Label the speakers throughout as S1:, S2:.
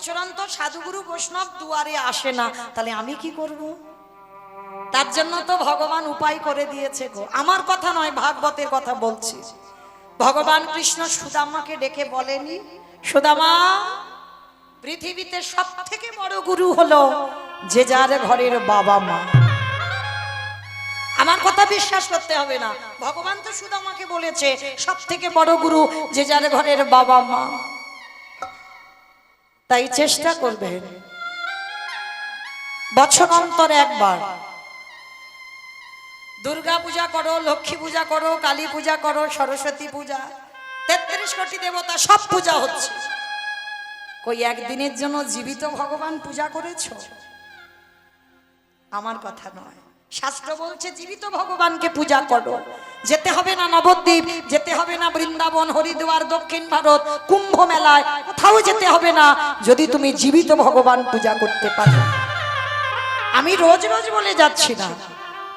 S1: বছরান্তর সাধুগুরু বৈষ্ণব দুয়ারে আসে না, তাহলে আমি কি করব? তার জন্য তো ভগবান উপায় করে দিয়েছে গো। আমার কথা নয়, ভাগবতের কথা বলছি। ভগবান কৃষ্ণ সুদামাকে ডেকে বলেনি, সুদামা, পৃথিবীতে সব থেকে বড় গুরু হলো যে যার ঘরের বাবা মা। আমার কথা বিশ্বাস করতে হবে না, ভগবান তো সুদামাকে বলেছে সব থেকে বড় গুরু যে যার ঘরের বাবা মা। তাই চেষ্টা করবেন বছর অন্তর একবার দুর্গা পূজা করো, লক্ষ্মী পূজা করো, কালী পূজা করো, সরস্বতী পূজা, 33 কোটি দেবতা সব পূজা হচ্ছে। কই একদিনের জন্য জীবিত ভগবান পূজা করেছো? আমার কথা নয়, শাস্ত্র বলছে জীবিত ভগবানকে পূজা করো। যেতে হবে না নবদ্বীপ, যেতে হবে না বৃন্দাবন, হরিদ্বার, দক্ষিণ ভারত, কুম্ভ মেলায়, কোথাও যেতে হবে না, যদি তুমি জীবিত ভগবান পূজা করতে পারো। আমি রোজ রোজ বলে যাচ্ছি না,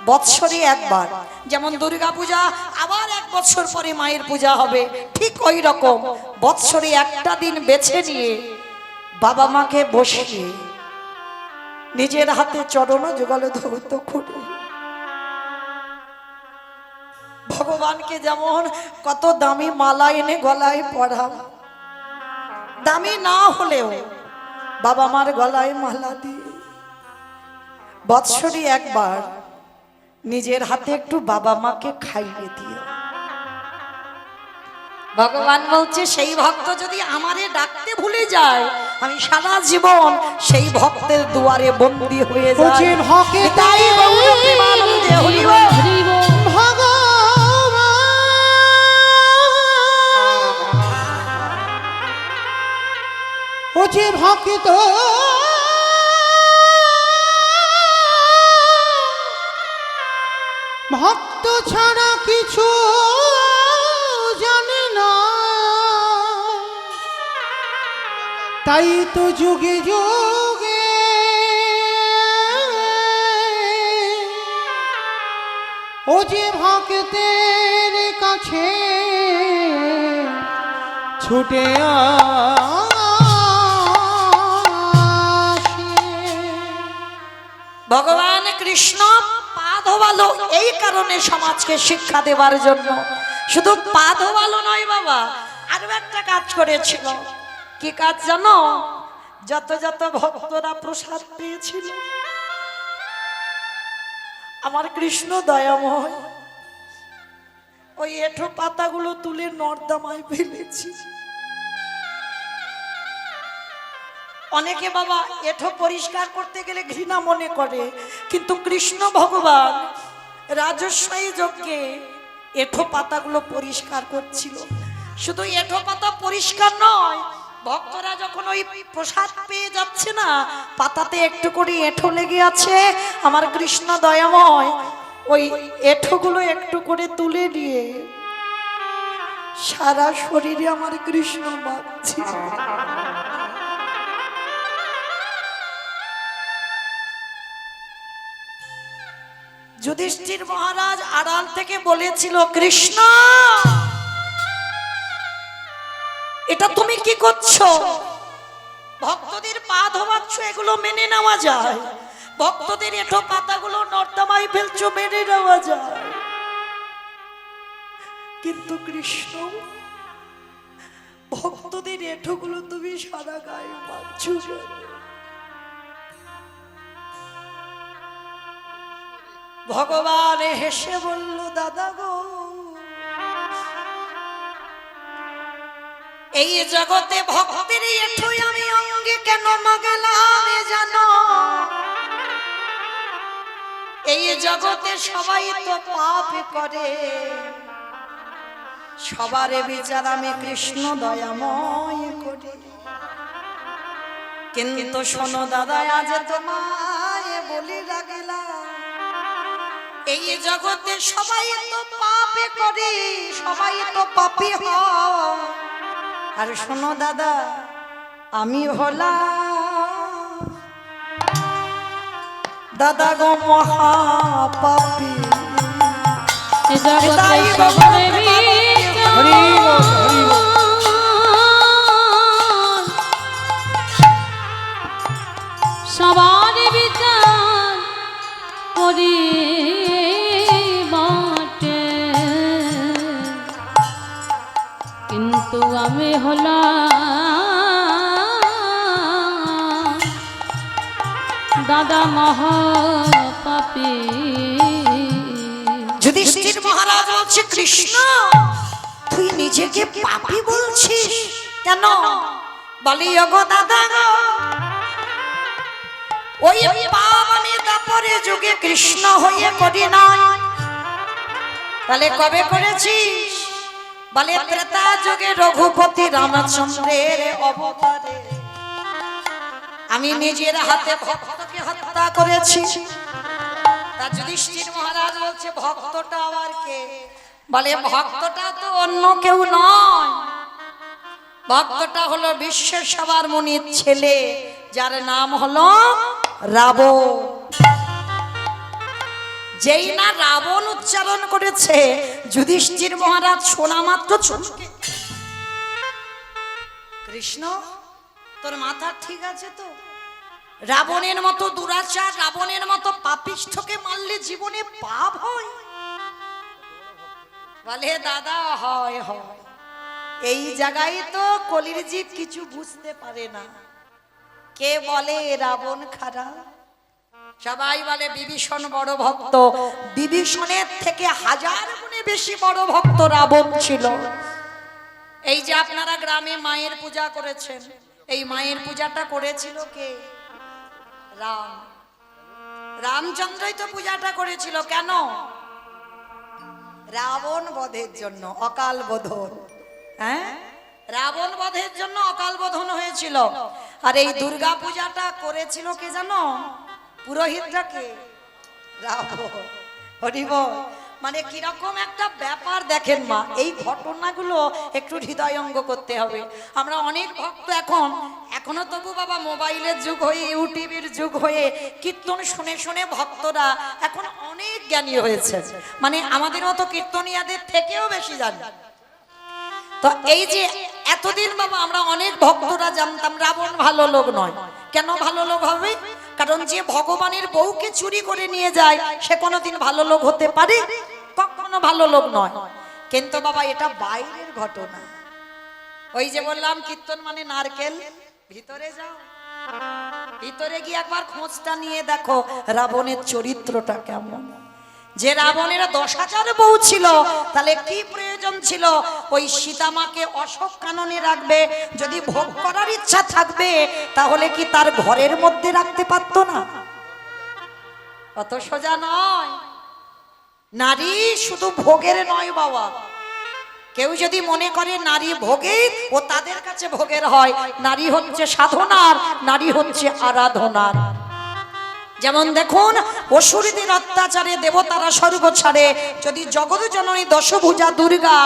S1: বৎসরে একবার, যেমন দুর্গা পূজা আবার 1 বছর পরে মায়ের পূজা হবে, ঠিক ওই রকম বৎসরে একটা দিন বেছে নিয়ে বাবা মাকে বসিয়ে নিজের হাতে চরণ যুগল ধৌত করে ভগবানকে যেমন কত দামি মালা এনে গলায় পরা, দামি না হলেও বাবা মার গলায় মালা দিয়ে বৎসরে একবার নিজের হাতে একটু বাবা মাকে খাইয়ে দিও। ভগবান বলছে সেই ভক্ত যদি আমারে ডাকতে ভুলে যায়, আমি সারা জীবন সেই ভক্তের দুয়ারে বন্দী হয়ে যাই। তাই গৌর প্রেমানন্দে হরি বল।
S2: ও যে ভক্ত ভক্ত ছাড়া কিছু জানে না, তাই তো যুগে যুগে ও যে ভক্তের কাছে ছুটে
S1: ভগবান কৃষ্ণ পা ধোয়ালো এই কারণে সমাজকে শিক্ষা দেওয়ার জন্য। শুধু পা ধোয়ালো নয় বাবা, আরো একটা কাজ করেছিল। কি কাজ জানো? যত যত ভক্তরা প্রসাদ পেয়েছিল, আমার কৃষ্ণ দয়াময় ওই এঁঠো পাতাগুলো তুলে নর্দমায় ফেলেছি। অনেকে বাবা এঁঠো পরিষ্কার করতে গেলে ঘৃণা মনে করে, কিন্তু কৃষ্ণ ভগবান রাজস্বী যজ্ঞে এঁঠো পাতাগুলো পরিষ্কার করছিল। শুধু এঁঠো পাতা পরিষ্কার নয়, ভক্তরা যখন ওই প্রসাদ পেয়ে যাচ্ছে না, পাতাতে একটু করে এঁঠো লেগে আছে, আমার কৃষ্ণ দয়াময় ওই এঁঠোগুলো একটু করে তুলে নিয়ে সারা শরীরে আমার কৃষ্ণ মাখছে। যুধিষ্ঠির মহারাজ আড়াল থেকে বলেছিল, কৃষ্ণ এটা তুমি কি করছো? ভক্তদের পা ধোয়াচ্ছ, এগুলো মেনে নেওয়া যায়। ভক্তদের এঁঠো পাতাগুলো নর্দমায় ফেলছো, মেনে নেওয়া যায়। কিন্তু কৃষ্ণ ভক্তদের এঁঠোগুলো তুমি সারা গায়ে মাখছো। ভগবান হেসে বলল, দাদা গো, এই জগতে ভক্তের এঁঠোই আমি অঙ্গে কেন মাগলাম জানো? এই জগতে সবাই তো পাপ করে, সবার বিচার আমি কৃষ্ণ দয়াময় করি। কিন্তু শোনো দাদা, আজ তোমায় বলি রাখলাম, এই জগতে সবাই তো পাপে করে, সবাই তো পাপী হয়। আর শোনো দাদা, আমি হলাম দাদা গো মহাপাপী।
S3: সবার বিচার করি বটে, কিন্তু আমি হলাম দাদা মহাপাপী।
S1: যুধিষ্ঠির মহারাজ বলছে, কৃষ্ণ তুই নিজেকে পাপী বলছিস কেন? বলি ওগো দাদা গো, ওই পাবনে দাপরে যুগে কৃষ্ণ হয়ে করি নাই, তাহলে কবে করেছিস? বলে ত্রেতা যুগে রঘুপতি রামচন্দ্রের অবতারে আমি নিজের হাতে ভক্তকে হত্যা করেছি। তা যুধিষ্ঠির মহারাজ বলছে, ভক্তটা আবার কে? বলে ভক্তটা তো অন্য কেউ নয়, ভক্তটা হলো বিশ্বের সবার মুনির ছেলে, যার নাম হলো রাবণ। যেই না রাবণ উচ্চারণ করেছে, যুধিষ্ঠির মহারাজ শোনা মাত্র চমকে, কৃষ্ণ তোর মাথা ঠিক আছে তো? রাবণের মতো দুরাচার, রাবণের মতো পাপিষ্ঠকে মারলে জীবনে পাপ হয়? বলে দাদা হয় হয়। এই জায়গায় তো কলির জীব কিছু বুঝতে পারে না। কে বলে রাবণ খারাপ? সবাই বলে বিভীষণ বড় ভক্ত, বিভীষণের থেকে হাজার গুণে বেশি বড় ভক্ত রাবণ ছিল। এই যে আপনারা গ্রামে মায়ের পূজা করেছেন, এই মায়ের পূজাটা করেছিল কে? রাম। রামচন্দ্রই তো পূজাটা করেছিল। কেন? রাবণ বধের জন্য, অকাল বোধন। হ্যাঁ, রাবণ বধের জন্য অকাল বোধন হয়েছিল। আর এই দুর্গা পূজাটা করেছিল কে জানো? পুরোহিতটাকে রাবণ। হরিব, মানে কিরকম একটা ব্যাপার দেখেন মা, এই ঘটনাগুলো একটু হৃদয়ঙ্গ করতে হবে। আমরা অনেক ভক্ত এখনো তবু বাবা মোবাইলের যুগ হয়ে, ইউটিউবের যুগ হয়ে কীর্তন শুনে শুনে ভক্তরা এখন অনেক জ্ঞানী হয়েছে, মানে আমাদের মতো কীর্তনিয়াদের থেকেও বেশি জানি। তো এই যে এতদিন বাবা আমরা অনেক ভক্তরা জানতাম রাবণ ভালো লোক নয়। কেন ভালো লোক হবে? কারণ যে ভগবানের বউকে চুরি করে নিয়ে যায় সে কোনোদিন ভালো লোক হতে পারে? কখনো ভালো লোক নয়। কিন্তু বাবা এটা বাইরের ঘটনা। ওই যে বললাম কীর্তন মানে নারকেল, ভিতরে যাও, ভিতরে গিয়ে একবার খোঁজটা নিয়ে দেখো রাবণের চরিত্রটা কেমন। যে রাবণের 10,000 বউ ছিল, তাহলে কি প্রয়োজন ছিল ওই সীতামাকে অশোক কাননে রাখবে? যদি ভোগ করার ইচ্ছা থাকবে তাহলে কি তার ঘরের মধ্যে রাখতে পারতো না? অত সোজা নয়। নারী শুধু ভোগের নয় বাবা। কেউ যদি মনে করে নারী ভোগের, ও তাদের কাছে ভোগের হয়। নারী হচ্ছে সাধনার, নারী হচ্ছে আরাধনার। যেমন দেখুন, অসুরীদের অত্যাচারে দেবতারা স্বর্গ ছাড়ে। যদি জগৎ জননী দশভুজা দুর্গা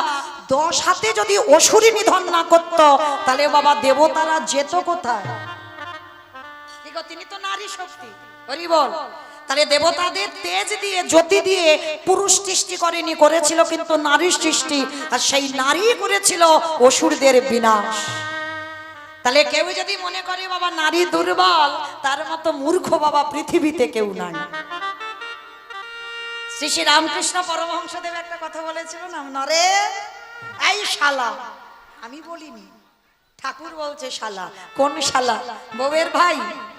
S1: 10 হাতে যদি অসুরী নিধন না করত, তাহলে বাবা দেবতারা যেত কোথায়? তিনি তো নারী শক্তি। হরি বল। তাহলে দেবতাদের তেজ দিয়ে, জ্যোতি দিয়ে পুরুষ সৃষ্টি করেনি, করেছিল কিন্তু নারী সৃষ্টি। আর সেই নারী করেছিল অসুরদের বিনাশ। তাহলে কেউ যদি মনে করে বাবা নারী দুর্বল, তার মতো মূর্খ বাবা পৃথিবীতে কেউ নাই। শ্রী শ্রী রামকৃষ্ণ পরমহংসদেব একটা কথা বলেছিল না, নরে এই শালা। আমি বলিনি, ঠাকুর বলছে শালা। কোন শালা? বউয়ের ভাই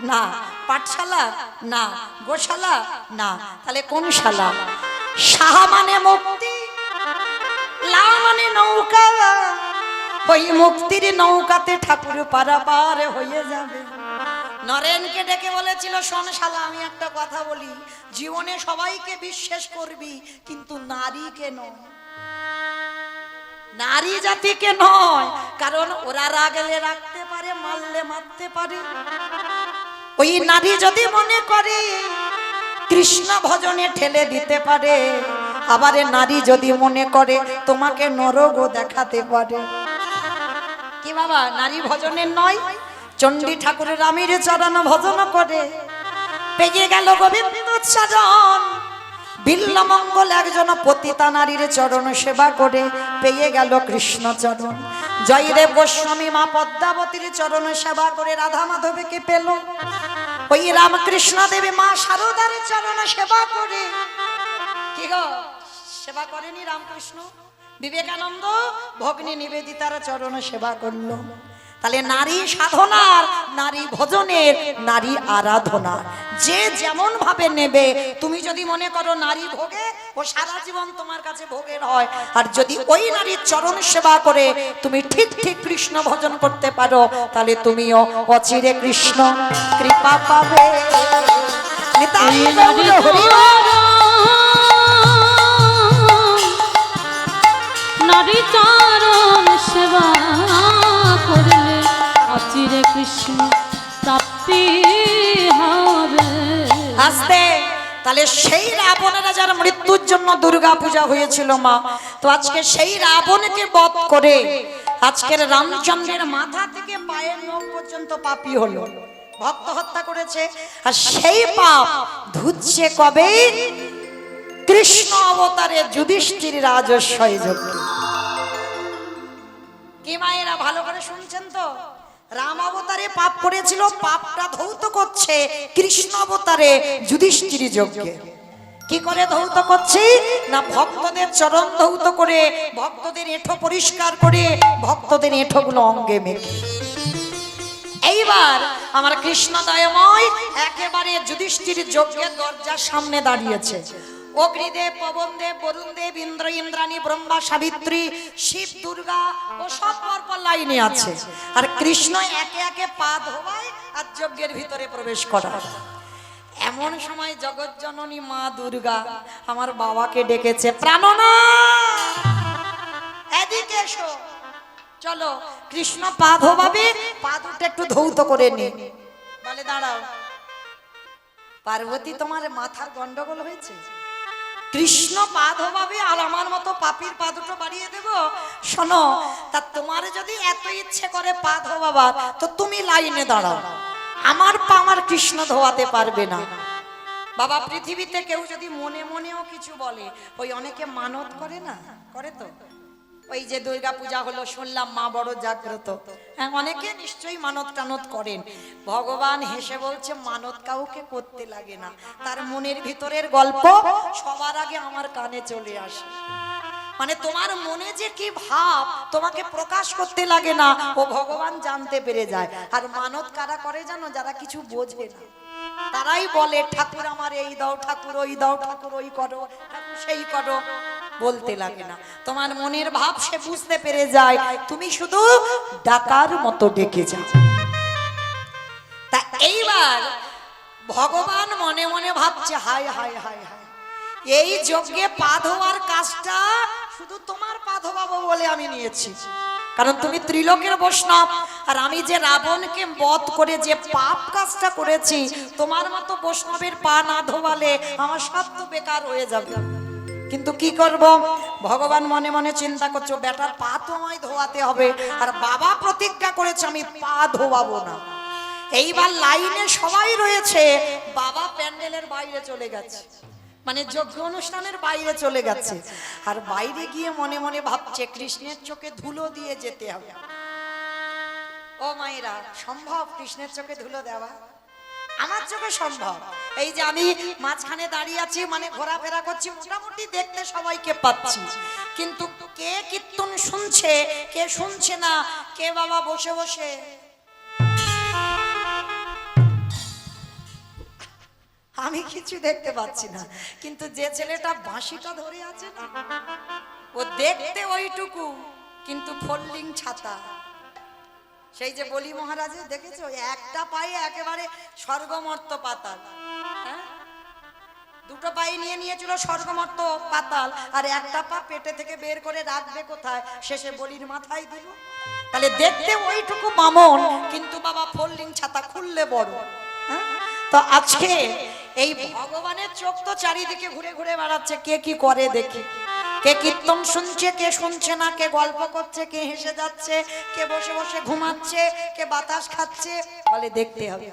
S1: না, পাঠশালা না, গোশালা না, তাহলে কোন শালা? সাহা মানে মুক্তি, লা মানে নৌকা। ওই মুক্তির নৌকাতে ঠাকুর পারাপার হয়ে যাবে। নরেনকে ডেকে বলেছিল, শোন শালা, আমি একটা কথা বলি, জীবনে সবাইকে বিশ্বাস করবি কিন্তু নারীকে নয়, নারী জাতিকে নয়। কারণ ওরা রাগলে রাখতে পারে, মারলে মারতে পারে। ওই নারী যদি মনে করে কৃষ্ণ ভজনে ঠেলে দিতে পারে, আবার নারী যদি মনে করে তোমাকে নরকও দেখাতে পারে। কি বাবা, নারী ভজনের নয়? চণ্ডী ঠাকুরের রামের চরণ ভজন করে পেয়ে গেল গোবিন্দ চরণ। বিল্লমঙ্গল একজন পতিতা নারীর চরণ সেবা করে পেয়ে গেল কৃষ্ণ চরণ। জয়দেব গোস্বামী মা পদ্মাবতীর চরণ সেবা করে রাধা মাধবকে পেল। ওই রামকৃষ্ণ দেবী মা শারদার চরণ সেবা করে। কি গো, সেবা করেনি রামকৃষ্ণ? বিবেকানন্দ ভগ্নী নিবেদিতার চরণ সেবা করলো। তাহলে নারী সাধনার, নারী ভজনের, নারী আরাধনা যে যেমন ভাবে নেবে। তুমি যদি মনে করো নারী ভোগে, ও সারা জীবন তোমার কাছে ভোগের হয়। আর যদি ওই নারীর চরণ সেবা করে তুমি ঠিক ঠিক কৃষ্ণ ভজন করতে পারো, তাহলে তুমিও অচিরে কৃষ্ণ কৃপা পাবে। নিতাই গৌর হরি বল।
S3: নারী চরণ সেবা করলে অচিরে কৃষ্ণ প্রাপ্তি হবে।
S1: আস্তে। তাহলে সেই রাবণের যার মৃত্যুর জন্য দুর্গা পূজা হয়েছিল মা, তো আজকে সেই রাবণকে বধ করে আজকের রামচন্দ্রের মাথা থেকে পায়ের নখ পর্যন্ত পাপী হলো, ভক্ত হত্যা করেছে। আর সেই পাপ ধুচ্ছে কবে? কৃষ্ণ অবতারে যুধিষ্ঠির রাজস্বয় যজ্ঞে। কি মায়েরা ভালো করে শুনছেন তো? রাম অবতারে পাপ করেছিল, পাপটা ধৌত করছে কৃষ্ণ অবতারে যুধিষ্ঠির যজ্ঞে। কি করে ধৌত করছে না, ভক্তদের চরণ ধৌত করে, ভক্তদের এঁঠো পরিষ্কার করে, ভক্তদের এঁঠোগুলো অঙ্গে মেখে। এইবার আমার কৃষ্ণ দয়াময় একেবারে যুধিষ্ঠির যজ্ঞের দরজার সামনে দাঁড়িয়েছে। অগ্নিদেব, পবনদেব, বরুণদেব, ইন্দ্র, ইন্দ্রাণী, ব্রহ্মা, সাবিত্রী, শিব, দুর্গা ও সব পরপর লাইনে আছে। আর কৃষ্ণ একে একে পা ধোয়ায় আর যজ্ঞের ভিতরে প্রবেশ করায়। এমন সময় জগৎ জননী মা দুর্গা আমার বাবাকে ডেকেছে, প্রাণনাথ এদিকে এসো, চলো কৃষ্ণ পা ধোবাবে, পা দুটো একটু ধৌত করে নে। বলে দাঁড়াও পার্বতী, তোমার মাথার গন্ডগোল হয়েছে? কৃষ্ণ পা ধোবাবে আর আমার মতো পাপীর পা দুটো বাড়িয়ে দেব? শোনো, তা তোমার যদি এত ইচ্ছে করে পা ধোবাবার, তো তুমি লাইনে দাঁড়াও। আমার পা আমার কৃষ্ণ ধোয়াতে পারবে না। বাবা, পৃথিবীতে কেউ যদি মনে মনেও কিছু বলে, ওই অনেকে মানত করে না, করে তো। ওই যে দুর্গা পূজা হলো, শুনলাম মা বড় জাগ্রত। হ্যাঁ, অনেকে নিশ্চয়ই মানত টানত করেন। ভগবান হেসে বলছে, মানত কাউকে করতে লাগে না, তার মনের ভিতরের গল্প সবার আগে আমার কানে চলে আসে। মানে তোমার মনে যে কি ভাব তোমাকে প্রকাশ করতে লাগে না, ও ভগবান জানতে পেরে যায়। আর মানত কারা করে জানো? যারা কিছু বোঝে না, তারাই বলে ঠাকুর আমার এই দাও, ঠাকুর ওই দাও, ঠাকুর ওই করো, ঠাকুর সেই করো। বলতে লাগে না, তোমার মনের ভাব সে বুঝতে পেরে যায়। তুমি শুধু ডাকার মতো ডেকে যাও। তা এইবার ভগবান মনে মনে ভাবছে, হায় হায় হায় হায়, এই যজ্ঞে পা ধোয়ার কাজটা শুধু তোমার পা ধোয়াবো বলে আমি নিয়েছি। কারণ তুমি ত্রিলোকের বৈষ্ণব, আর আমি যে রাবণকে বধ করে যে পাপ কাজটা করেছি, তোমার মতো বৈষ্ণবের পা না ধোয়ালে আমার সব তো বেকার হয়ে যাবে। কিন্তু কি করব? ভগবান মনে মনে চিন্তা করছো, বেটার পা তো আমায় ধোয়াতে হবে, আর বাবা প্রতিজ্ঞা করেছে আমি পা ধোয়াবো না। এইবার লাইনে সবাই রয়েছে, বাবা প্যান্ডেলের বাইরে চলে গেছে, মানে যজ্ঞ অনুষ্ঠানের বাইরে চলে গেছে। আর বাইরে গিয়ে মনে মনে ভাবছে, কৃষ্ণের চোখে ধুলো দিয়ে যেতে হবে। ও মায়েরা, সম্ভব কৃষ্ণের চোখে ধুলো দেওয়া? আমার চোখে সম্ভব। এই যে আমি মাঝখানে দাঁড়িয়ে আছি, মানে ঘোরাফেরা করছি, মোটামুটি দেখতে সবাইকে পাচ্ছি, কিন্তু কে কীর্তন শুনছে, কে শুনছে না, কে বাবা বসে বসে আমি কিছু দেখতে পাচ্ছি না। কিন্তু যে ছেলেটা বাঁশিটা ধরে আছে না, ও দেখতে ওইটুকু, কিন্তু ফোল্ডিং ছাতা। সেই যে বলি মহারাজে দেখেছো, একটা পায়ে একেবারে স্বর্গমর্ত পাতাল। হ্যাঁ, দুটো পায়ে নিয়ে নিয়েছিল স্বর্গমর্ত পাতাল, আর একটা পা পেটে থেকে বের করে রাখবে কোথায়? শেষে বলির মাথায় দিল। তাহলে দেখতে ওইটুকু মামন, কিন্তু বাবা ফোল্ডিং ছাতা, খুললে বড়। হ্যাঁ, তো আজকে এই ভগবানের চোখ তো চারিদিকে ঘুরে ঘুরে বেড়াচ্ছে, কে কি করে দেখি। কে কীর্তন শুনছে, কে শুনছে না, কে গল্প করছে, কে হেসে যাচ্ছে, কে বসে বসে ঘুমাচ্ছে, কে বাতাস খাচ্ছে, বলে দেখতে হবে।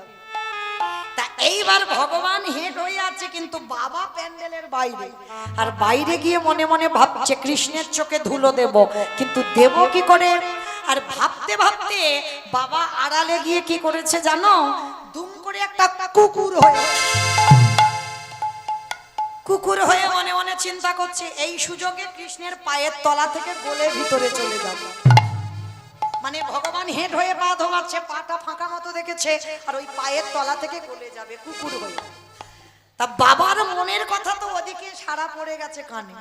S1: তা এইবার ভগবান হেড হয়ে আছে, কিন্তু বাবা প্যান্ডেলের বাইরে। আর বাইরে গিয়ে মনে মনে ভাবছে, কৃষ্ণের চোখে ধুলো দেব, কিন্তু দেব কি করে? আর ভাবতে ভাবতে বাবা আড়ালে গিয়ে কি করেছে জানো? দুম করে একটা কুকুর হয়ে মনে মনে চিন্তা করছে এই সুযোগে কৃষ্ণের পায়ের তলা থেকে গলে ভিতরে চলে যাব। মানে ভগবান হেঁট হয়ে পা ধোয়াচ্ছে, পাটা ফাঁকা মতো দেখেছে, আর ওই পায়ের তলা থেকে গলে যাবে কুকুর হয়ে। তা বাবার মনের কথা তো ওদিকে সারা পড়ে গেছে কানে।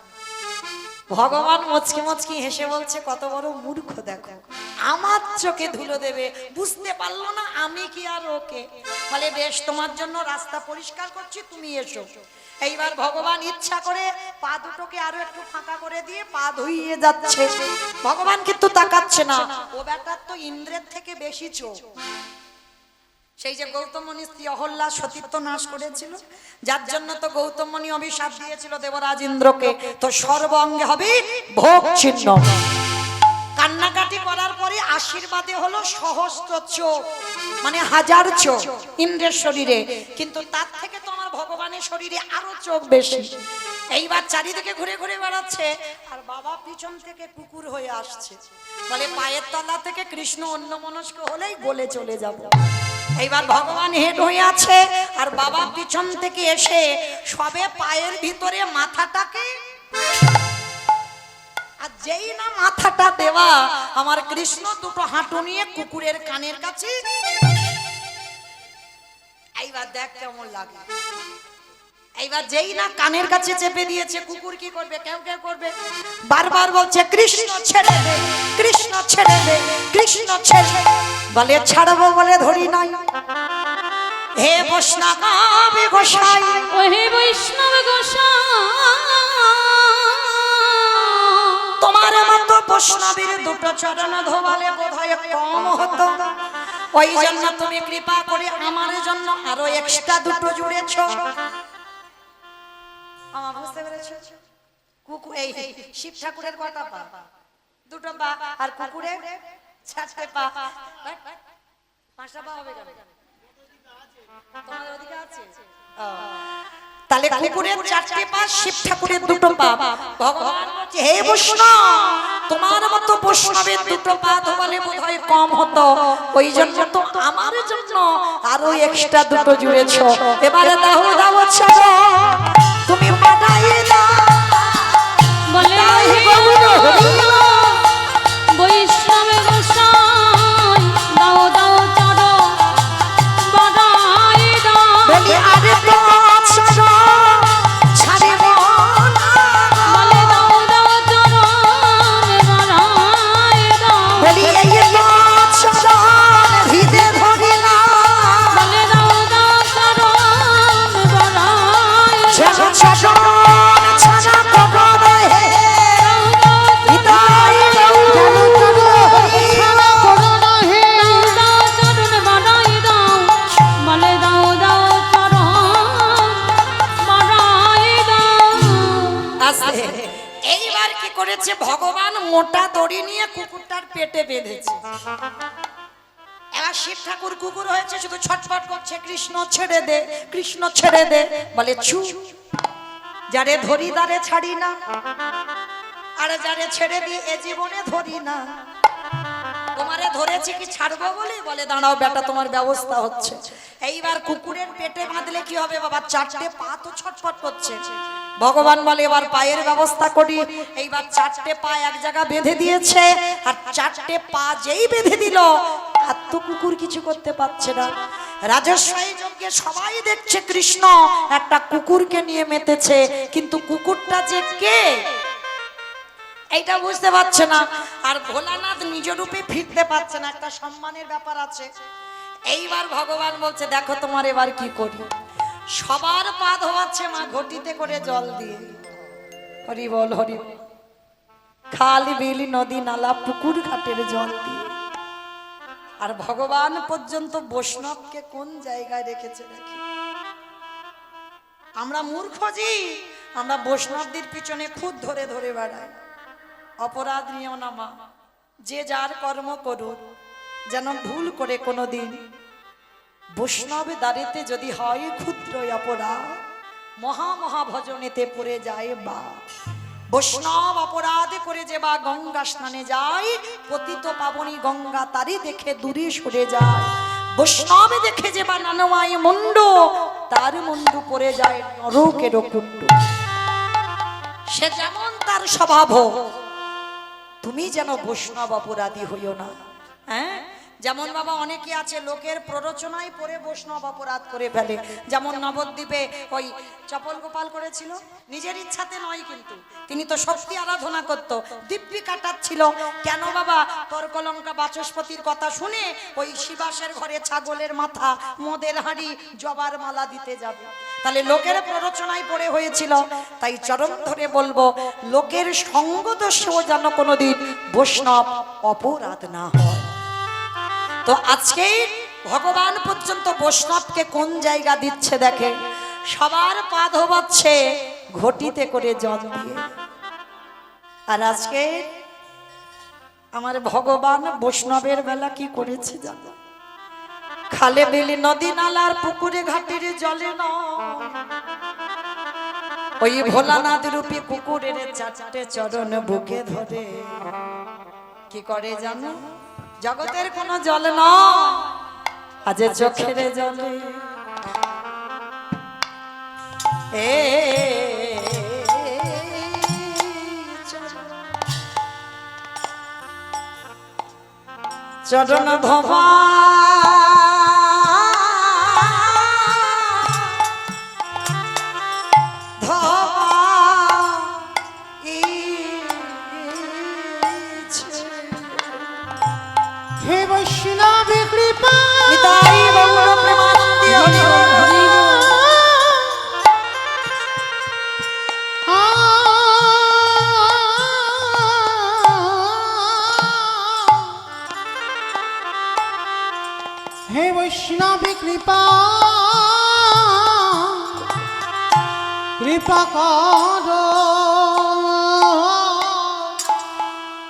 S1: ভগবান মুচকি মুচকি হেসে বলছে, কত বড় মূর্খ দেখো, আমার চোখে ধুলো দেবে, বুঝতে পারলো না আমি কি আর ওকে। বলে বেশ, তোমার জন্য রাস্তা পরিষ্কার করছি, তুমি এসো। এইবার ভগবান ইচ্ছা করে পা দুটোকে আরো একটু ফাঁকা করে দিয়ে পা ধুইয়ে যাচ্ছে। ভগবান কিন্তু তাকাচ্ছে না, ও ব্যাটার তো ইন্দ্রের থেকে বেশি চোখ। সেই যে গৌতম মুনি স্ত্রী অহল্যা সতীত্ব নাশ করেছিল, যার জন্য তো গৌতম মুনি অভিশাপ দিয়েছিল দেবরাজ ইন্দ্রকে, তো সর্ব অঙ্গে হবে ভোগ চিহ্ন। কান্নাকাটি করার পরে আশীর্বাদে হলো সহস্র চোখ, মানে 1000 চোখ ইন্দ্রের শরীরে, কিন্তু তার থেকে তো আমার ভগবানের শরীরে আরো চোখ বেশি। এইবার চারিদিকে ঘুরে ঘুরে বেড়াচ্ছে, আর বাবা পিছন থেকে কুকুর হয়ে আসছে। বলে পায়ের তলা থেকে কৃষ্ণ অন্যমনস্ক হলেই গলে চলে যাবে। এইবার ভগবান হেড হয়ে আছে, আর বাবা পিছন থেকে এসে সবে পায়ের ভিতরে মাথাটাকে, আর যেই না মাথাটা দেওয়া, আমার কৃষ্ণ দুটো হাঁটু নিয়ে কুকুরের কানের কাছে। এইবার দেখ কেমন লাগে। এইবার যেই না কানের কাছে চেপে দিয়েছে, কুকুর কি করবে, কেউ কেউ করবে, বারবার বলছে কৃষ্ণ ছেড়ে দে, কৃষ্ণ ছেড়ে দে, কৃষ্ণ ছেড়ে। বলে ছাড়বো বলে ধরি নাই। হে বৈষ্ণব গোসাই,
S3: ও হে বৈষ্ণব গোসাই,
S1: তোমার মতো বৈষ্ণবীর দুটো চরণ ধোবালে বোধহয় কম হতো, ওই জন্য তুমি কৃপা করে আমার জন্য আরো এক্সট্রা দুটো জুড়েছ। আমার বুঝতে পেরেছো? কুকুর এই শিব ঠাকুরের কটা পা? দুটো পা। আর কুকুরের 4টে পা। 5টা পা হবে কেন? তোমাদের ওদিকে আছে? তাহলে কুকুরের 4টে পা, শিব ঠাকুরের 2টো পা। ভগবান বলছে, হে বৈষ্ণব, তোমার মতো বৈষ্ণবের 2টো পা ধোবালে বোধহয় কম হতো, ওই জন্য তো আমার জন্য আরো এক্সট্রা 2টো জুড়েছো। এবারে দাও দাও ছাড়ো, তুমি বাড়াই দাও।
S3: বলে হে বৈষ্ণব গোসাই, দাও দাও চড়ো বাড়াই দাও।
S1: বলি আরে তো ছাড়ো, ছাড়িব না।
S3: বলে দাও দাও চড়ো বাড়াই দাও।
S1: বলি এই তো ছাড়ো, হৃদে ধরি না।
S3: বলে দাও দাও চড়ো বাড়াই দাও।
S1: ছাড়ো ছাড়ো ছাড়া করো রে, হৃদয় দাও
S2: চলো চলো ছাড়া করো না হে।
S3: দাও দাও চরণ বাড়াই দাও। বলে দাও দাও চরণ বাড়াই দাও।
S1: আস্তে। এইবার কি করেছে ভগবান, মোটা দড়ি নিয়ে কুকুরটার পেটে বেঁধেছে। এবার শিব ঠাকুর কুকুর হয়েছে, শুধু ছটফট করছে, কৃষ্ণ ছেড়ে দে, কৃষ্ণ ছেড়ে দে। বলে ছু, যারে ধরি তারে ছাড়ি না, আর যারে ছেড়ে দিয়ে এ জীবনে ধরি না। তোমারে ধরেছি কি ছাড়বো বলে? বলে দাঁড়াও বেটা, তোমার ব্যবস্থা হচ্ছে। এইবার কুকুরের পেটে বাঁধলে কি হবে বাবা? 4টে পা তো ছটফট করছে। ভগবান বলে এবার পায়ের ব্যবস্থা করি। এইবার 4টে পা এক জায়গা বেঁধে দিয়েছে, আর 4টে পা যেই বেঁধে দিল, আর তো কুকুর কিছু করতে পারছে না। রাজস্বী যজ্ঞে সবাই দেখছে কৃষ্ণ একটা কুকুরকে নিয়ে মেতেছে, কিন্তু কুকুরটা যে কে এইটা বুঝতে পারছে না। আর ভোলানাথ নিজ রূপে ফিরতে পারছে না, একটা সম্মানের ব্যাপার আছে। এইবার ভগবান বলছে দেখো তোমার এবার কি করি। সবার পা ধোয়াচ্ছে মা ঘটিতে করে জল দিয়ে, হরি বল হরি বল। খাল বিল নদী নালা পুকুর ঘাটের জল দিয়ে। আর ভগবান পর্যন্ত বৈষ্ণবকে কোন জায়গায় রেখেছে দেখি। আমরা মূর্খ জি, আমরা বৈষ্ণবদের পিছনে খুদ ধরে ধরে বেড়াই। অপরাধ নিও না মা, যে যার কর্ম করুক, যেন ভুল করে কোনোদিন বৈষ্ণব দাঁড়িতে যদি হয় ক্ষুদ্র অপরাধ, মহা মহা ভজনেতে পড়ে যায় বা। বৈষ্ণব অপরাধ করে যে বা গঙ্গা স্নানে যায়, পতিত পাবনী গঙ্গা তারি দেখে দূরে সরে যায়। বৈষ্ণব দেখে যে বানানো আই মুন্ডু, তার মুন্ডু পড়ে যায় নরকের কুণ্ড। সে যেমন তার স্বভাব হোক, তুমি যেন বৈষ্ণব অপরাধী হইও না। হ্যাঁ, যেমন বাবা অনেকে আছে লোকের প্ররোচনায় পড়ে বৈষ্ণব অপরাধ করে ফেলে। যেমন নবদ্বীপে ওই চপল গোপাল করেছিল, নিজের ইচ্ছাতে নয়, কিন্তু তিনি তো শক্তি আরাধনা করত, দিব্যি কাটাচ্ছিল। কেন বাবা? তর্কলঙ্কা বাচস্পতির কথা শুনে ওই শিবাসের ঘরে ছাগলের মাথা, মদের হাঁড়ি, জবার মালা দিতে যাবে। তাহলে লোকের প্ররোচনায় পড়ে হয়েছিল। তাই চরম ধরে বলবো, লোকের সঙ্গ দোষেও যেন কোনোদিন বৈষ্ণব অপরাধ না হয়। তো আজকে ভগবান পর্যন্ত বৈষ্ণবকে কোন জায়গা দিচ্ছে দেখে, সবার পা ধোবাচ্ছে ঘটিতে করে জল দিয়ে। আর আজকে আমার ভগবান বৈষ্ণবের বেলা কি করেছে জানো? খালে বিলি নদী নালার পুকুরে ঘাটের জলে নয়, ওই ভোলানাথ রূপী কুকুরের চারটে চরণ বুকে ধরে কি করে জানো? জগতের কোনো জল নয়, আজ চোখের জলে চরণ ধোবা
S2: হে বৈষ্ণবী কৃপা
S1: নিতাই গৌর প্রেমানন্দী হরি হরি।
S2: হে বৈষ্ণবী কৃপা কৃপা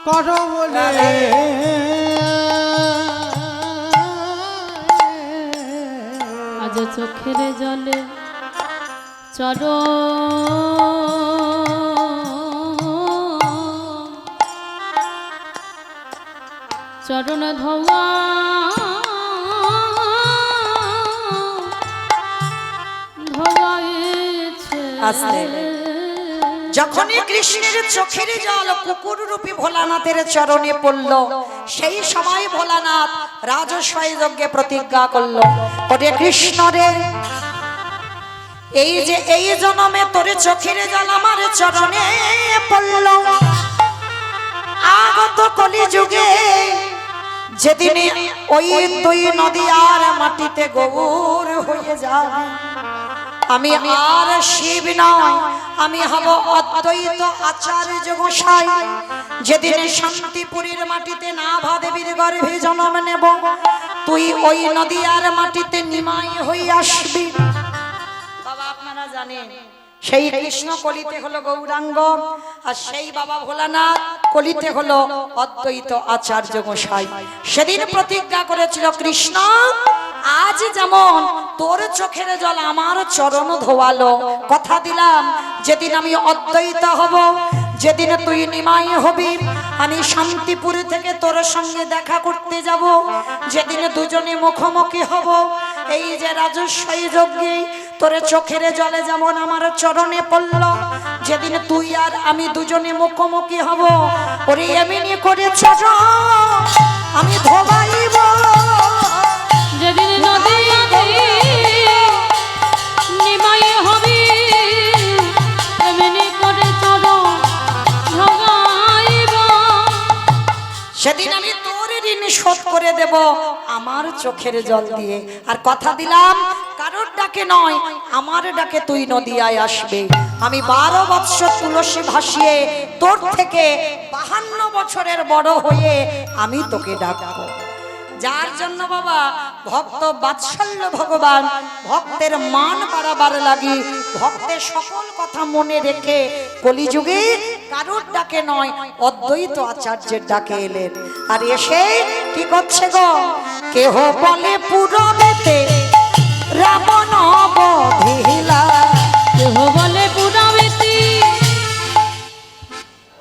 S2: করো বলে
S3: আজ চোখের জলে চরণ ধোয়া
S1: আস্তে। যখনই কৃষ্ণের চোখের জল কুকুর রূপী ভোলানাথের চরণে পড়ল, সেই সময় ভোলানাথ রাজস্বয় যজ্ঞে প্রতিজ্ঞা করল, ওরে কৃষ্ণ রে, এই যে এই জন্মে তোর চোখের জল আমার চরণে পড়ল, আগত কলি যুগে যেদিন ওই দুই নদী আর মাটিতে গৌর হয়ে যাবে, আমি আর শিব নয়, আমি হব অদ্বৈত আচার্য গোসাই। যেদিন শান্তিপুরীর মাটিতে নাভা দেবীর গর্ভে জন্ম নেব, তুই ওই নদী আর মাটিতে নিমাই হয়ে আসবি। বাবা আপনারা জানেন, সেই কৃষ্ণ কলিতে হলো গৌরাঙ্গ, আর সেই বাবা ভোলানাথ কলিতে হলো অদ্বৈত আচার্য গোসাই। সেদিন প্রতিজ্ঞা করেছিল, কৃষ্ণ আজ যেমন তোর চোখের জল আমার চরণ ধোয়ালো, কথা দিলাম যেদিন আমি অদ্বৈত হব, যেদিন তুই নিমাই হবি, আমি শান্তিপুর থেকে তোর সঙ্গে দেখা করতে যাব, যেদিন দুজনে মুখোমুখি হব, এই যে রাজস্বই যজ্ঞে তোর চোখের জলে যেমন আমার চরণে পড়ল, যেদিন তুই আর আমি দুজনে মুখোমুখি হব, ওরে এমনি করে চরণ আমি ধোবাইব।
S3: যেদিন নদী নিমাই হবি, এমনি করে চরণ ধোয়াইব।
S1: সেদিন আমি তোর ঋণ শোধ করে দেব আমার চোখের জল দিয়ে। আর কথা দিলাম, কারোর ডাকে নয়, আমার ডাকে তুই নদিয়ায় আসবে। আমি 12 বৎসর তুলসী ভাসিয়ে তোর থেকে 52 বছরের বড় হয়ে আমি তোকে ডাকবো। যার জন্য বাবা ভক্ত বাৎসল্য ভগবান ভক্তের মান বাড়াবার লাগি, ভক্তের সকল কথা মনে রেখে কলিযুগে কারোর ডাকে নয়, অদ্বৈত আচার্যের ডাকে এলেন। আর এসে কি করছে গো? কেহ বলে পুরবেতে রাবণ বধিলা,
S3: কেহ বলে পুরাবেতি,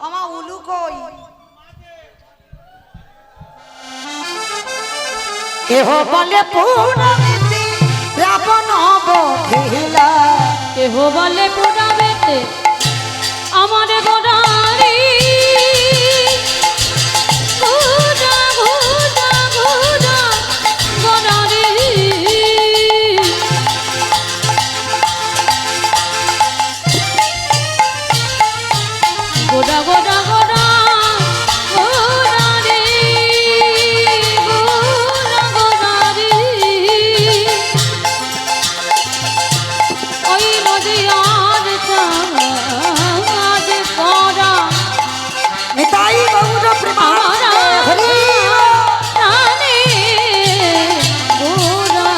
S1: আমা উলু কই? কেহ বলে পুরাণেতে রাবণ বধিলা।
S3: কেহ বলে পুরাবেতে আমার গোড়ারি ঘুরা ঘুরা ঘুরা গোড়ারি গোড়া গোড়া গোড়া গোড়ারি গোড়া গোড়ারি ওই নদিয়ার চাঁদ পরা
S1: নিতাই গৌর প্রেমানন্দে হরি
S3: প্রাণে গোরা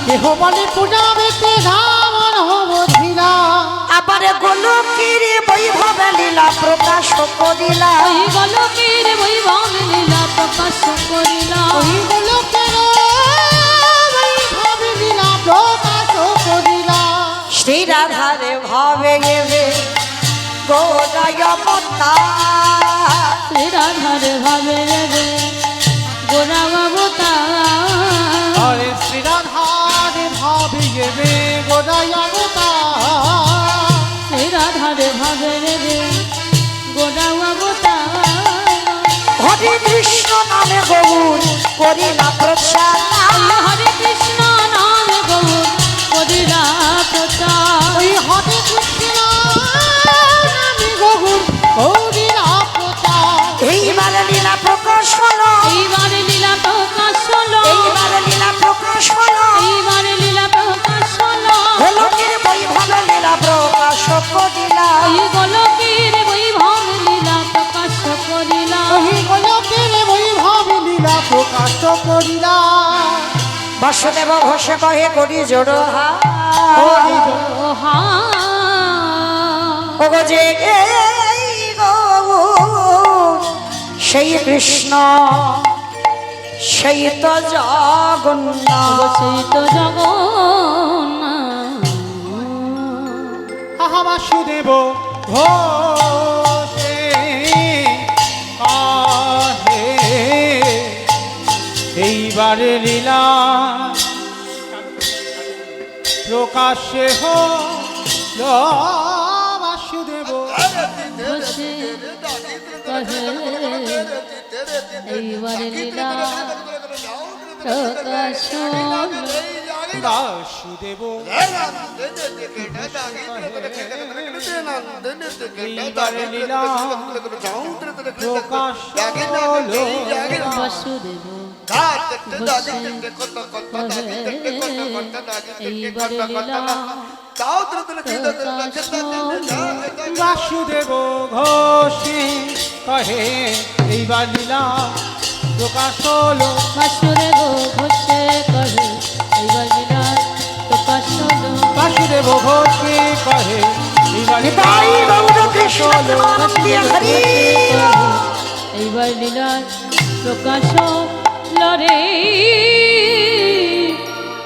S2: কেহ বলে পূজাবেতে রাবণ বধিলা।
S1: আবার গোলকের বৈভবে লীলা প্রকাশ করিলা।
S3: ওই গোলকের বৈভব লীলা প্রকাশ করিলা।
S2: ওই গোলকের বৈভব লীলা প্রকাশ করিলা।
S1: শ্রী রাধারে ভাবে এবে গোরায় অবতার।
S3: শ্রী রাধার ভাবে রে গোরা অবতার।
S2: হরে শ্রী রাধার ভাবে এবে গোড়ায় অবতার।
S3: শ্রী রাধার ভাবে রে গোরা অবতার।
S1: হরে কৃষ্ণ নামে গৌর করিলা প্রচার।
S3: হরে কৃষ্ণ নাম গৌর করিলা প্রচার।
S2: ওই হরে কৃষ্ণ নামে গৌর করিলা প্রচার।
S1: এইবার লীলা প্রকাশ হলো।
S3: এইবারে লীলা প্রকাশ হলো।
S1: এইবার লীলা প্রকাশ হলো।
S3: এইবারে লীলা প্রকাশ হলো।
S1: গোলকের বৈভবে লীলা প্রকাশ করিলা।
S3: ওই গোলকের বৈভব লীলা প্রকাশ করিলা।
S2: ওই গোলকের বৈভব লীলা প্রকাশ করিলা।
S1: বাসুদেব ঘোষে কহে করি জোড়ো
S2: হরি
S3: ওহা
S1: ওগো যে এই গৌর সেই কৃষ্ণ সেই তো জগন্নাথ।
S3: সেই তো জগন্নাথ।
S2: আহা বাসুদেব ঘোষে কাহে এইবারে লীলা প্রকাশে হল বাসুদেব।
S3: বসে কহে এইবারে লীলা প্রকাশ হলো।
S2: বাসুদেব এইবারে লীলা প্রকাশ হল।
S3: বাসুদেব এইবারে লীলা প্রকাশ হলো।
S2: বাসুদেব ঘোষে কহে এইবার লীলা প্রকাশ হলো।
S3: বাসুদেব ঘোষে কহে এইবার লীলা প্রকাশ হলো।
S2: বাসুদেব ঘোষে কহে এইবার লীলা
S1: নিতাই গৌর
S2: প্রকাশ
S1: কৃষ্ণ
S2: হলো।
S1: প্রেমানন্দে হরি।
S3: এইবার লীলা প্রকাশ হলো রে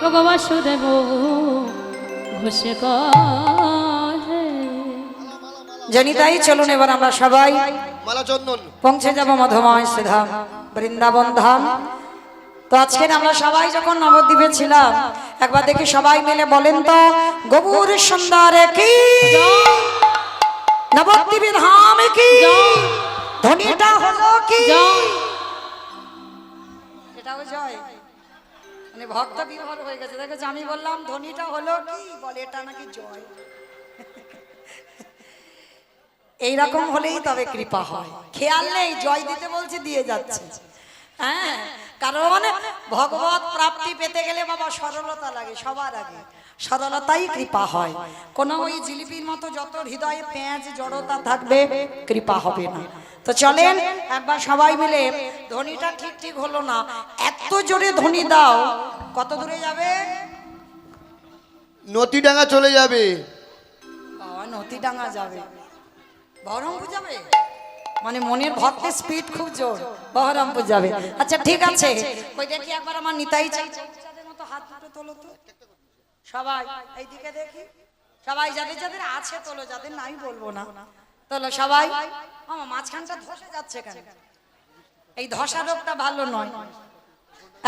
S3: ওগো বাসুদেব ঘোষে কহে।
S1: জনিতাই চলুন এবার আমরা সবাই
S4: মালা চন্দন
S1: পৌঁছে যাব মধুময় শ্রীধাম বৃন্দাবন ধাম। তো আজকের আমরা সবাই যখন নবদ্বীপে ছিলাম একবার দেখি সবাই মিলে বলেন তো গৌর সুন্দর কি নবদ্বীপে ধাম কি ধ্বনিটা হলো কি এটাও জয় মানে ভক্ত বিভোর হয়ে গেছে দেখো আমি বললাম ধ্বনিটা হলো কি বলে এটা নাকি জয়। এইরকম হলেই তবে কৃপা হয়। খেয়াল নেই জয় দিতে বলছে দিয়ে যাচ্ছে। হ্যাঁ কারণ ভগবত প্রাপ্তি পেতে গেলে বাবা সরলতা লাগে সবার আগে। সরলতাই কৃপা হয়। কোন ওই জিলিপির মতো যত হৃদয়ে পেঁয়াজ জড়তা থাকবে কৃপা হবে না। তো চলেন একবার সবাই মিলে ধ্বনিটা ঠিক ঠিক হলো না এত জোরে ধ্বনি দাও কত দূরে যাবে?
S4: নদীডাঙ্গা চলে যাবে।
S1: বাবা নদীডাঙ্গা যাবে বহরমপুর যাবে মানে মনের ভক্তের স্পিড খুব জোর বহরমপুর যাবে। আচ্ছা ঠিক আছে ওই দেখি একবার আমার নিতাই চাই চাঁদের মতো হাত দুটো তোলো তো সবাই এইদিকে দেখি সবাই যাদের যাদের আছে তোলো যাদের নাই বলবো না তোলো সবাই। আমার মাঝখানটা ধসে যাচ্ছে কেন? এই ধসা রোগটা ভালো নয়।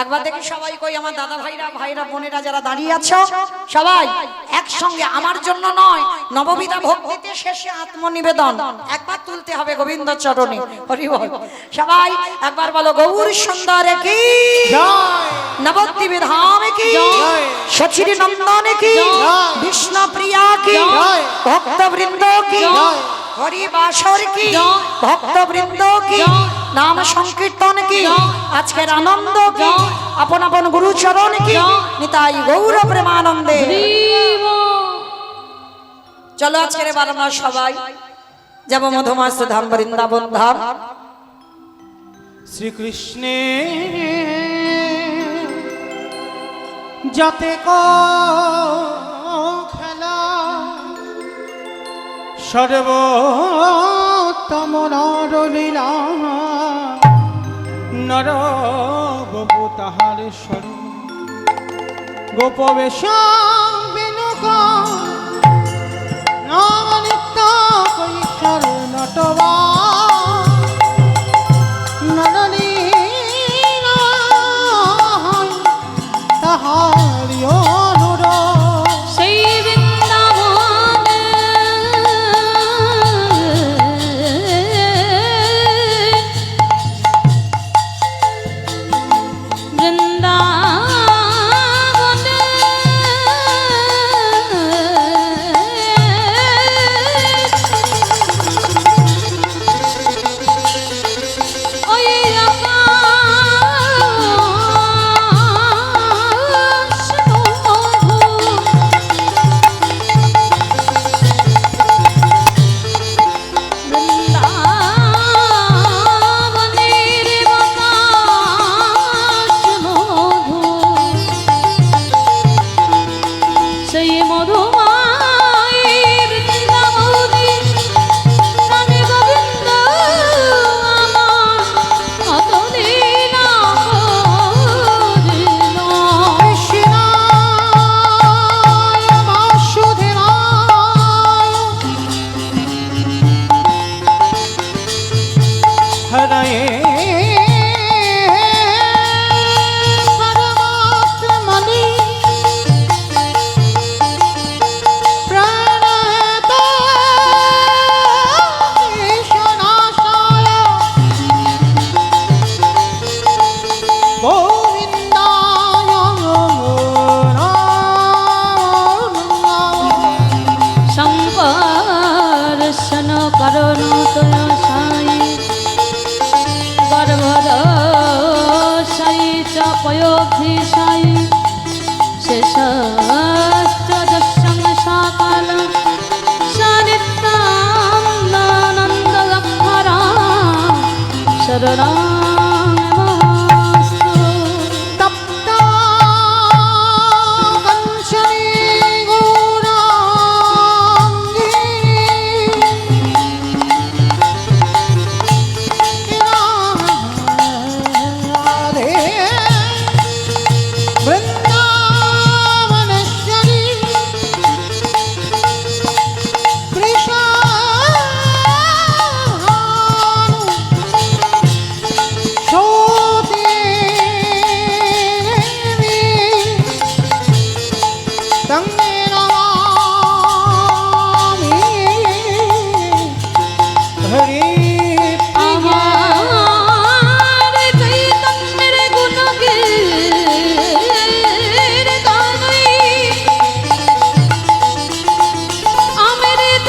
S1: একবার দেখি সবাই কই আমার দাদা ভাইরা বোনেরা যারা দাঁড়িয়ে আছো সবাই একসঙ্গে আমার জন্য নয় নববিধা ভক্তিতে শেষে আত্মনিবেদন একবার তুলতে হবে গোবিন্দ চরণে হরি বল সবাই একবার বলো গৌর সুন্দর কি
S2: জয়
S1: নবদ্বীপ ধাম কি
S2: জয়।
S1: সচির নন্দন কি
S2: জয়।
S1: বিষ্ণু প্রিয়া কি
S2: জয়।
S1: ভক্তবৃন্দ কি
S2: জয়।
S1: হরি বাসর কি
S3: জয়।
S1: ভক্তবৃন্দ কি
S3: জয়।
S1: নাম সংকীর্তন কি
S3: জয়।
S1: আজকের আনন্দ কি
S3: জয়।
S1: আপন আপন গুরু চরণ কি
S3: জয়।
S1: নিতাই গৌর প্রেমানন্দে
S3: হরিব
S1: চলো আজকের এবার আমরা সবাই যাব মধুমাস ধাম বৃন্দাবন ধাম
S2: শ্রীকৃষ্ণে যাতে খেলা সর্বোত্তম নরলীলা নর গোপু তাহার স্বরূপ গোপবেশ বিনুক নাম নিত্য কৈশোর নটবা নরলীলা তাহারি অনুরোধ
S3: সেই বৃন্দাবনে বৃন্দাবনে ওই আকাশ মধু বৃন্দাবনের বাতাস মধু সেই মধুমায়ের বৃন্দাবনে রানী গোবিন্দ আমার কত লীলা করিল।
S2: কৃষ্ণায় বাসুদেবায় হরয়ে পরমাত্মনে প্রণত ঈশনাশায় গোবিন্দায় নমঃ
S3: সম্পর্শন করণ সাই গর্ভদ সাই চ পয়োধি সাই শেষস্ত্রদশং সকাল সনিত্যানন্দ লক্ষরা শরণামস্তু
S2: তপ্তা কঞ্চনে গৌরাঙ্গী রাধে বৃন্দাবনেশ্বরী কৃষ্ণানু সতী দেবী তঙ্গে নমামি হরি
S3: আমার চৈতন্যের গুণগীর গানই অমৃত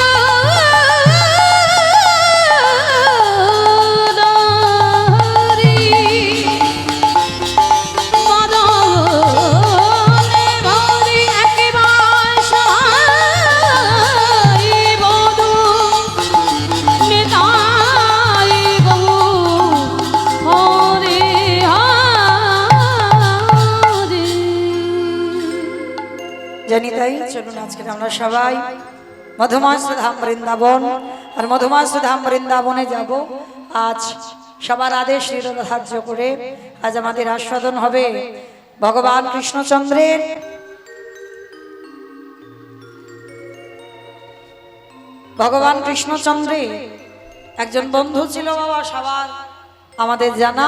S3: দরি মদনে ভরি একেবারে সাই বধূ নিতাই গৌ হরে হরে
S1: জানি তাই চলুন আজকে আমরা সবাই মধুমাস ধাম বৃন্দাবন আর মধুমাস ধাম বৃন্দাবনে যাব আজ সবার আদেশ নিরধার্য করে আজ আমাদের আস্বাদন হবে ভগবান কৃষ্ণচন্দ্রের ভগবান কৃষ্ণচন্দ্রের একজন বন্ধু ছিল বাবা সবার আমাদের জানা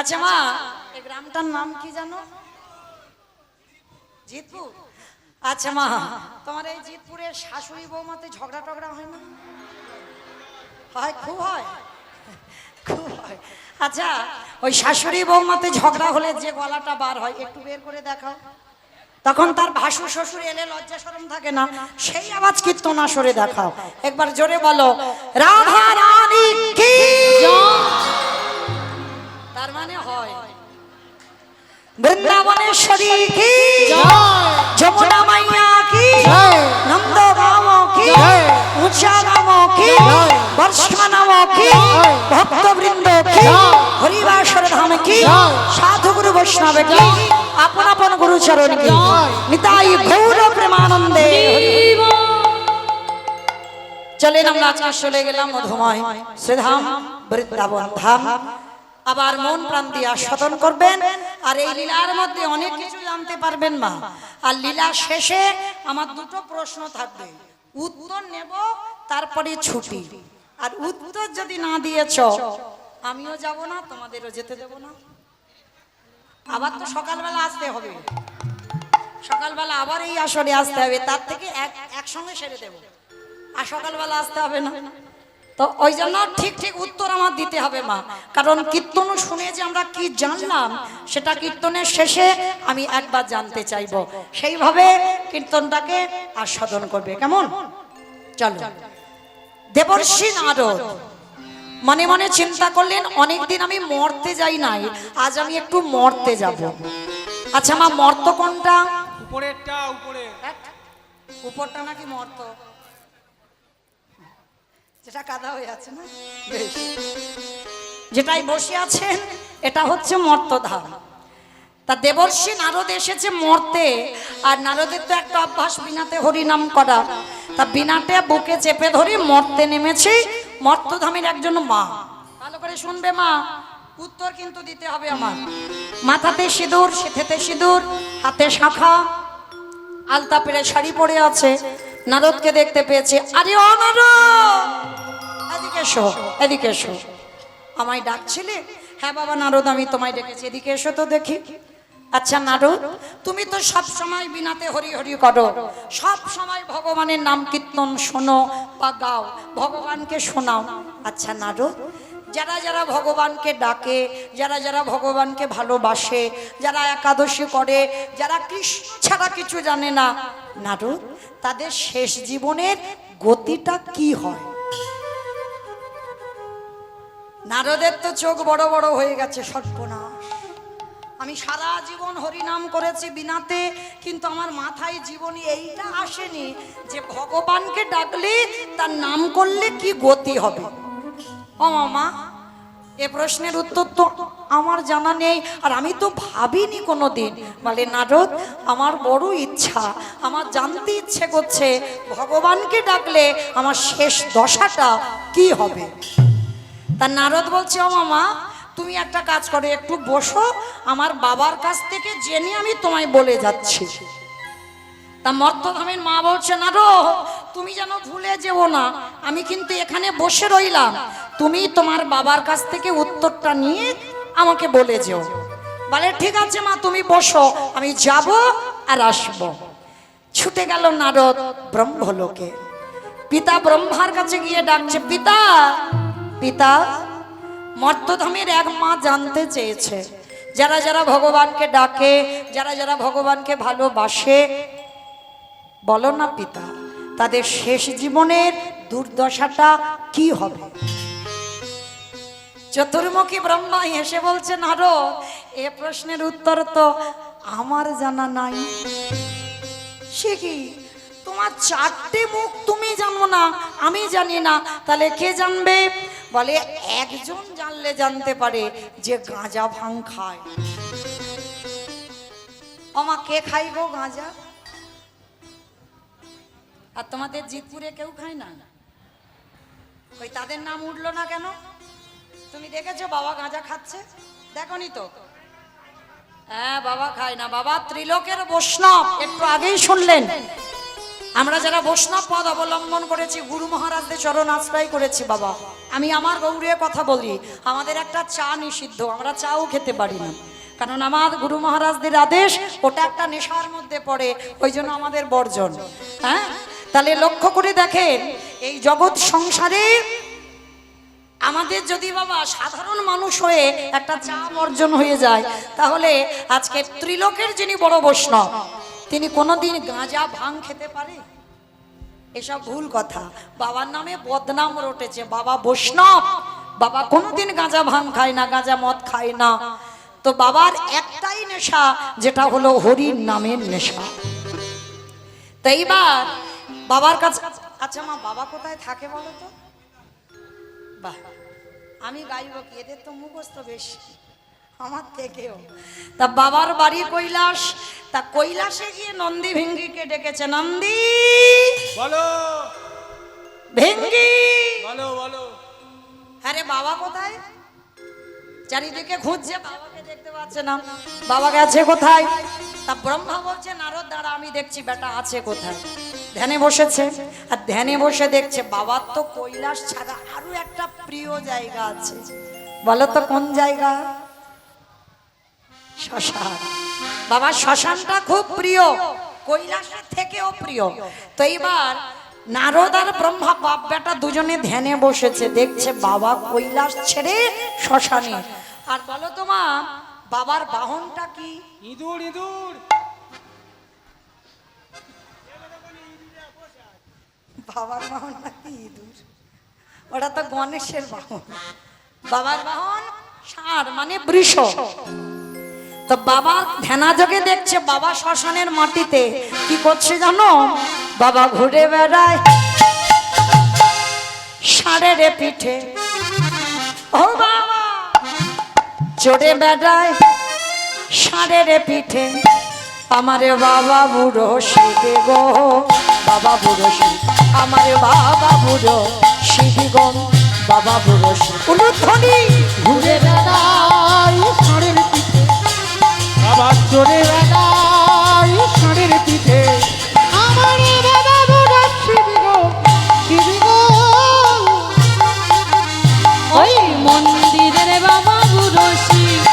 S1: আচ্ছা মা, এই গ্রামটার নাম কি জানো? জিতপুর। আচ্ছা মা, তোমার এই জিতপুরের শাশুড়ি বৌমাতে ঝগড়া টগড়া হয় না? হয়, খুব হয়, খুব হয়। আচ্ছা, ওই শাশুড়ি বৌমাতে ঝগড়া হলে যে গলাটা বার হয়, একটু বের করে দেখাও। তখন তার ভাসুর শ্বশুর এলে লজ্জা শরম থাকে না, সেই আওয়াজ কীর্তন আসরে দেখাও। একবার জোরে বলো, রাধা রানী কি। তার মানে হয় বৃন্দাবনেশ্বরী কি, যমুনা মাইয়া কি, নন্দ গাঁও কি, উঁচা গাঁও কি, বর্ষা নাম কি, ভক্তবৃন্দ কি, হরিবাসর ধাম কি, সাধু গুরু বৈষ্ণব কি, আপন আপন গুরুচরণ কি, নিতাই গৌর প্রেমানন্দে। চলেন আমরা আজকে চলে গেলাম মধুময় শ্রীধাম বৃন্দাবন ধাম। আবার মন প্রাণ দিয়ে আস্বাদন করবেন। আর এই লীলার মধ্যে অনেক কিছু জানতে পারবেন মা। আর লীলা শেষে আমার দুটো প্রশ্ন থাকবে, উত্তর নেব, তারপরে ছুটি। আর উত্তর যদি না দিয়েছ, আমিও যাব না, তোমাদেরও যেতে দেব না। আবার তো সকালবেলা আসতে হবে, সকালবেলা আবার এই আসরে আসতে হবে, তার থেকে একসঙ্গে সেরে দেব। আর সকালবেলা আসতে হবে না, তো ওই জন্য ঠিক ঠিক উত্তর আমার দিতে হবে মা। কারণ কীর্তন শুনে যে আমরা কি জানলাম, সেটা কীর্তনের শেষে আমি একবার জানতে চাইবো। সেইভাবে কীর্তনটাকে আস্বাদন করবে, কেমন? চলো। দেবর্ষি নারদ মনে মনে চিন্তা করলেন, অনেকদিন আমি মরতে যাই নাই, আজ আমি একটু মরতে যাব। আচ্ছা মা, মর্ত কোনটা?
S2: উপরেরটা, উপরে
S1: উপরটা নাকি মর্ত? যেটা কাদা হয়ে আছে না, বেশ, যেটাই বসে আছেন এটা হচ্ছে মর্তধাম। তা দেবর্ষি নারদ এসেছে মর্তে, আর নারদের তো একটা অভ্যাস বিনাতে হরিনাম করা। তা বিনাতে বুকে চেপে ধরে মর্তে নেমেছে মর্তধামের একজন মা। ভালো করে শুনবে মা, উত্তর কিন্তু দিতে হবে আমার। মাথাতে সিঁদুর, সিঁথেতে সিঁদুর, হাতে শাখা, আলতা পেরে শাড়ি পরে আছে। নারদকে দেখতে পেয়েছে। আরে ও নারদ, এদিকে এসো, এদিকে এসো। আমায় ডাকছিলে? হ্যাঁ বাবা নারদ, আমি তোমায় ডেকেছি, এদিকে এসো তো দেখি। আচ্ছা নারদ, তুমি তো সব সময় বিনাতে হরি হরি করো, সব সময় ভগবানের নাম কীর্তন শোনো বা গাও, ভগবানকে শোনাও। আচ্ছা নারদ, যারা যারা ভগবানকে ডাকে, যারা যারা ভগবানকে ভালোবাসে, যারা একাদশী করে, যারা কৃষ্ণ ছাড়া কিছু জানে না, নারদ, তাদের শেষ জীবনের গতিটা কি হয়? নারদের তো চোখ বড় বড় হয়ে গেছে। সর্বনাশ, আমি সারা জীবন হরিনাম করেছি বিনাতে, কিন্তু আমার মাথায় জীবনে এইটা আসেনি যে ভগবানকে ডাকলে, তার নাম করলে কি গতি হবে। ও মামা, এ প্রশ্নের উত্তর তো আমার জানা নেই, আর আমি তো ভাবিনি কোনোদিন। বলে নারদ, আমার বড় ইচ্ছা, আমার জানতে ইচ্ছে করছে ভগবানকে ডাকলে আমার শেষ দশাটা কি হবে। তা নারদ বলছে, ও মামা, তুমি একটা কাজ করো, একটু বসো, আমার বাবার কাছ থেকে জেনে আমি তোমায় বলে যাচ্ছি। তা মর্তধামের মা বলছে, নারদ, তুমি যেন ভুলে যেও না, আমি কিন্তু এখানে বসে রইলাম, তুমি তোমার বাবার কাছ থেকে উত্তরটা নিয়ে আমাকে বলে যেও। বলে ঠিক আছে মা, তুমি বসো, আমি যাব আর আসবো। ছুটে গেল নারদ ব্রহ্মলোকে। পিতা ব্রহ্মার কাছে গিয়ে ডাকছে, পিতা, পিতা, মর্তধামের এক মা জানতে চেয়েছে, যারা যারা ভগবানকে ডাকে, যারা যারা ভগবানকে ভালোবাসে, বলো না পিতা, তাদের শেষ জীবনের দুর্দশাটা কি হবে। চতুর্মুখী ব্রহ্মা হেসে বলছে, নারদ, এ প্রশ্নের উত্তর তো আমার জানা নাই। সে কি, তোমার চারটে মুখ তুমি জানো না, আমি জানি না, তাহলে কে জানবে? বলে একজন জানলে জানতে পারে, যে গাঁজা ভাং খায়। আমা কে খাইব গাঁজা? আর তোমাদের জিতপুরে কেউ খায় না? ওই তাদের নাম উঠলো না কেন? তুমি দেখেছো বাবা গাঁজা খাচ্ছে? দেখনি তো? হ্যাঁ, বাবা খায় না, বাবা ত্রিলোকের বৈষ্ণব, একটু আগেই শুনলেন। আমরা যারা বৈষ্ণব পদ অবলম্বন করেছি, গুরু মহারাজদের চরণ আশ্রয় করেছি বাবা, আমি আমার গৌরীয় কথা বলি, আমাদের একটা চা নিষিদ্ধ, আমরা চাও খেতে পারি না, কারণ আমার গুরু মহারাজদের আদেশ, ওটা একটা নেশার মধ্যে পড়ে, ওই জন্য আমাদের বর্জন। হ্যাঁ, তাহলে লক্ষ্য করে দেখেন এই জগৎ সংসারে আমাদের যদি বাবা সাধারণ মানুষ হয়ে একটা চা বর্জন হয়ে যায়, তাহলে আজকে ত্রিলোকের যিনি বড় বৈষ্ণব, তিনি কোনোদিন গাঁজা ভাং খেতে পারে? এসব ভুল কথা, বাবার নামে বদনাম রটেছে, বাবা বৈষ্ণব, বাবা কোনোদিন গাঁজা ভাং খায় না, গাঁজা মদ খায় না। তো বাবার একটাই নেশা, যেটা হলো হরির নামের নেশা। তো এইবার বাবার কাছে, আচ্ছা মা, বাবা কোথায় থাকে বলো তো? বাহ, আমি গাইব কি, এদের তো মুখস্থ বেশি আমার থেকেও। তা বাবার বাড়ি কৈলাস, তা কৈলাসে গিয়ে নন্দী ভেঙ্গিকে ডেকেছে, নন্দী
S2: বলো
S1: ভেঙ্গি।
S2: বলো বলো।
S1: আরে বাবা কোথায়? চারিদিকে খুঁজছে, বাবাকে দেখতে পাচ্ছে না, বাবা গেছে কোথায়? তা ব্রহ্মা বলছে, নারদ দাঁড়া, আমি দেখছি বেটা আছে কোথায়। ধ্যানে বসেছে, আর ধ্যানে বসে দেখছে বাবার তো কৈলাস ছাড়া আরো একটা প্রিয় জায়গা আছে। বলো তো কোন জায়গা? শ্মশান। বাবার শ্মশানটা খুব প্রিয়, কৈলাসের থেকেও প্রিয়। তো এইবার নারদ আর ব্রহ্মা বাপ বেটা দুজনে ধ্যানে বসেছে, দেখছে বাবা কৈলাস ছেড়ে শ্মশানে। আর বলো তো মা, বাবার বাহনটা কি?
S2: ইঁদুর ইঁদুর।
S1: বাবার বাহন নাকি ইঁদুর? ওটা তো গণেশের বাহন। বাবার বাহন ষাঁড়, মানে বৃষ। তো বাবা ধ্যানাযোগে দেখছে বাবা শ্মশানের মাটিতে কি করছে জানো? বাবা ঘুরে বেড়ায় ষাঁড়ের পিঠে, ও বাবা চড়ে বেড়ায় ষাঁড়ের পিঠে, আমারে বাবা বুড়ো শিবে গো, বাবা বুড়ো শিব, আমারে বাবা বুড়ো শিবি গো, বাবা বুড়ো শিব। উলুধ্বনি
S2: ঘুরে বেড়াই ষাঁড়ের পিঠে, বাবা চড়ে বেড়াই ষাঁড়ের পিঠে, আমার বাবা বুড়ো শিবি গো, শিবি গো।
S3: ওই মন্দিরের বাবা বুড়ো শিব,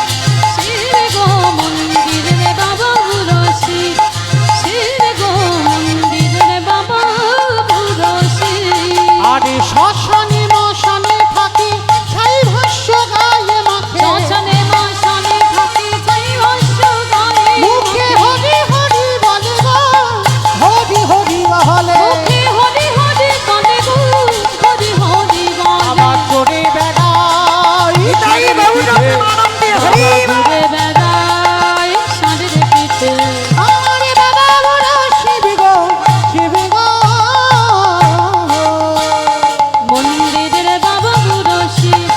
S3: শিব গো মন্দিরের বাবা বুড়ো শিব, শিব গো মন্দিরের বাবা বুড়ো শিব।
S2: আরে শ্মশানে মশানে থাকি ছাই ভাষ্য গায়ে মাখে,
S3: শ্মশানে মশানে থাকি ছাই ভাষ্য গায়ে
S2: মুখে
S3: মাখে,
S2: হরি হরি বলে গো, হরি হরি বলে,
S3: মুখে হরি হরি বলে গো, হরি হরি
S2: আবার
S3: বলে।
S2: চড়ে বেড়াই ষাঁড়ের পিঠে,
S3: ঘুরে বেড়ায় ষাঁড়ের পিঠে,
S2: আমার বাবা বুড়ো শিবি গো, শিবি গো।
S3: মন্দিরের বাবা বুড়ো শিব,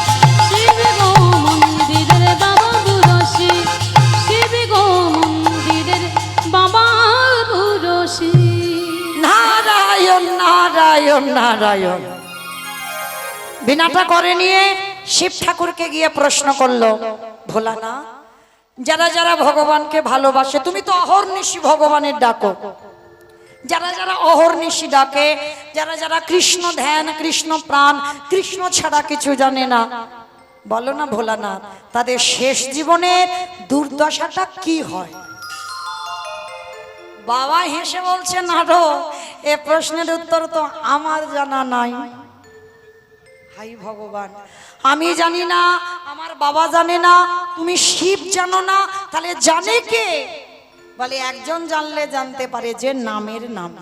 S3: শিব গো মন্দিরের বাবা বুড়ো শিব, শিব গো মন্দিরের বাবা বুড়ো শিব।
S1: নারায়ণ নারায়ণ নারায়ণ। বিনাটা করে নিয়ে শিব ঠাকুরকে গিয়ে প্রশ্ন করলো, ভোলানা, যারা যারা ভগবানকে ভালোবাসে, তুমি তো অহর্নিশি ভগবানের ডাকো, যারা যারা অহর্নিশি ডাকে, যারা যারা কৃষ্ণ ধ্যান, কৃষ্ণ প্রাণ, কৃষ্ণ ছাড়া কিছু জানে না, বলো না ভোলানাথ, তাদের শেষ জীবনের দুর্দশাটা কি হয়? বাবা হেসে বলছে, নারো, এ প্রশ্নের উত্তর তো আমার জানা নাই। হাই ভগবান, আমি জানি না, আমার বাবা জানে না, তুমি শিব জানো না, তাহলে জানে কে? বলে একজন জানলে জানতে পারে, যে নামের নাম।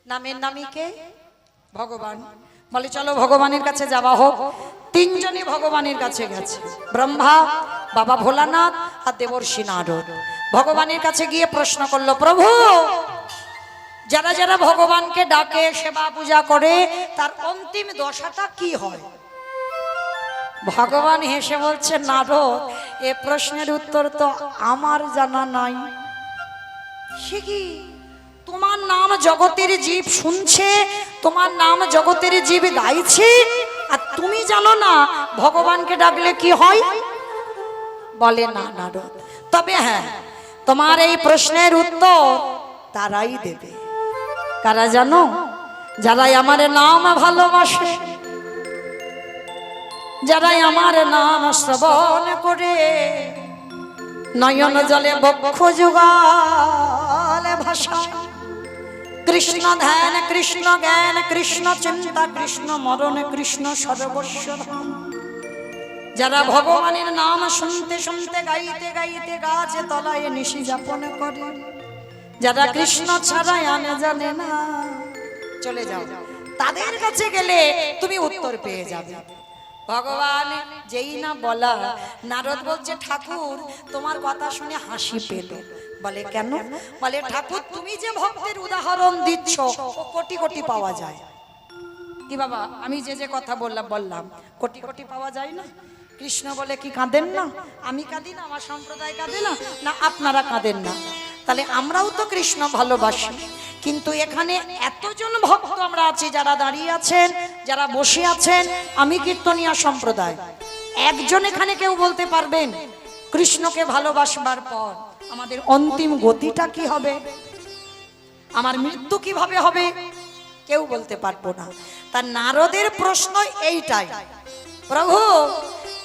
S1: নামের নামই কে? ভগবান। বলে চলো ভগবানের কাছে যাওয়া হোক। তিনজনই ভগবানের কাছে গেছে, ব্রহ্মা, বাবা ভোলানাথ আর দেবর্ষি নারদ। ভগবানের কাছে গিয়ে প্রশ্ন করলো, প্রভু, যারা যারা ভগবানকে ডাকে, সেবা পূজা করে, তার অন্তিম দশাটা কি হয়? ভগবান হেসে বলছে, নারদ, এ প্রশ্নের উত্তর তো আমার জানা নাই। সে কি? তোমার নাম জগতের জীব শুনছে, তোমার নাম জগতের জীব গাইছে, আর তুমি জানো না ভগবানকে ডাকলে কি হয়? বলে না নারদ, তবে হ্যাঁ, তোমার এই প্রশ্নের উত্তর তারাই দেবে। কারা জানো? যারাই আমার নাম ভালোবাসে, যারাই আমার নাম শ্রবণ করে, নয়ন জলে বক্ষ যুগালে ভাষা, কৃষ্ণ ধ্যান কৃষ্ণ জ্ঞান কৃষ্ণ চিন্তা কৃষ্ণ মরণ কৃষ্ণ সর্বস্ব ধাম। যারা ভগবানের নাম শুনতে শুনতে গাইতে গাইতে গাছে তলায় নিশি যাপন করে, যারা কৃষ্ণ ছাড়া আনে জানে না, চলে যাও, তাদের কাছে গেলে তুমি উত্তর পেয়ে যাবে। ভগবান যেই না বলা, নারদ বলছে ঠাকুর তোমার কথা শুনে হাসি পেল। বলে কেন? বলে ঠাকুর তুমি যে ভক্তের উদাহরণ দিচ্ছ ও কোটি কোটি পাওয়া যায়। কি বাবা, আমি যে যে কথা বললাম কোটি কোটি পাওয়া যায় না? কৃষ্ণ বলে কি কাঁদেন না? আমি কাঁদি না? আমার সম্প্রদায় কাঁদে না? না আপনারা কাঁদেন না? তাহলে আমরাও তো কৃষ্ণ ভালোবাসি, কিন্তু এখানে এতজন ভক্ত আমরা আছি, যারা দাঁড়িয়ে আছেন, যারা বসে আছেন, আমি কীর্তনিয়া সম্প্রদায়, একজন এখানে কেউ বলতে পারবেন কৃষ্ণকে ভালোবাসবার পর আমাদের অন্তিম গতিটা কি হবে, আমার মৃত্যু কিভাবে হবে? কেউ বলতে পারবো না। তার নারদের প্রশ্ন এইটাই, প্রভু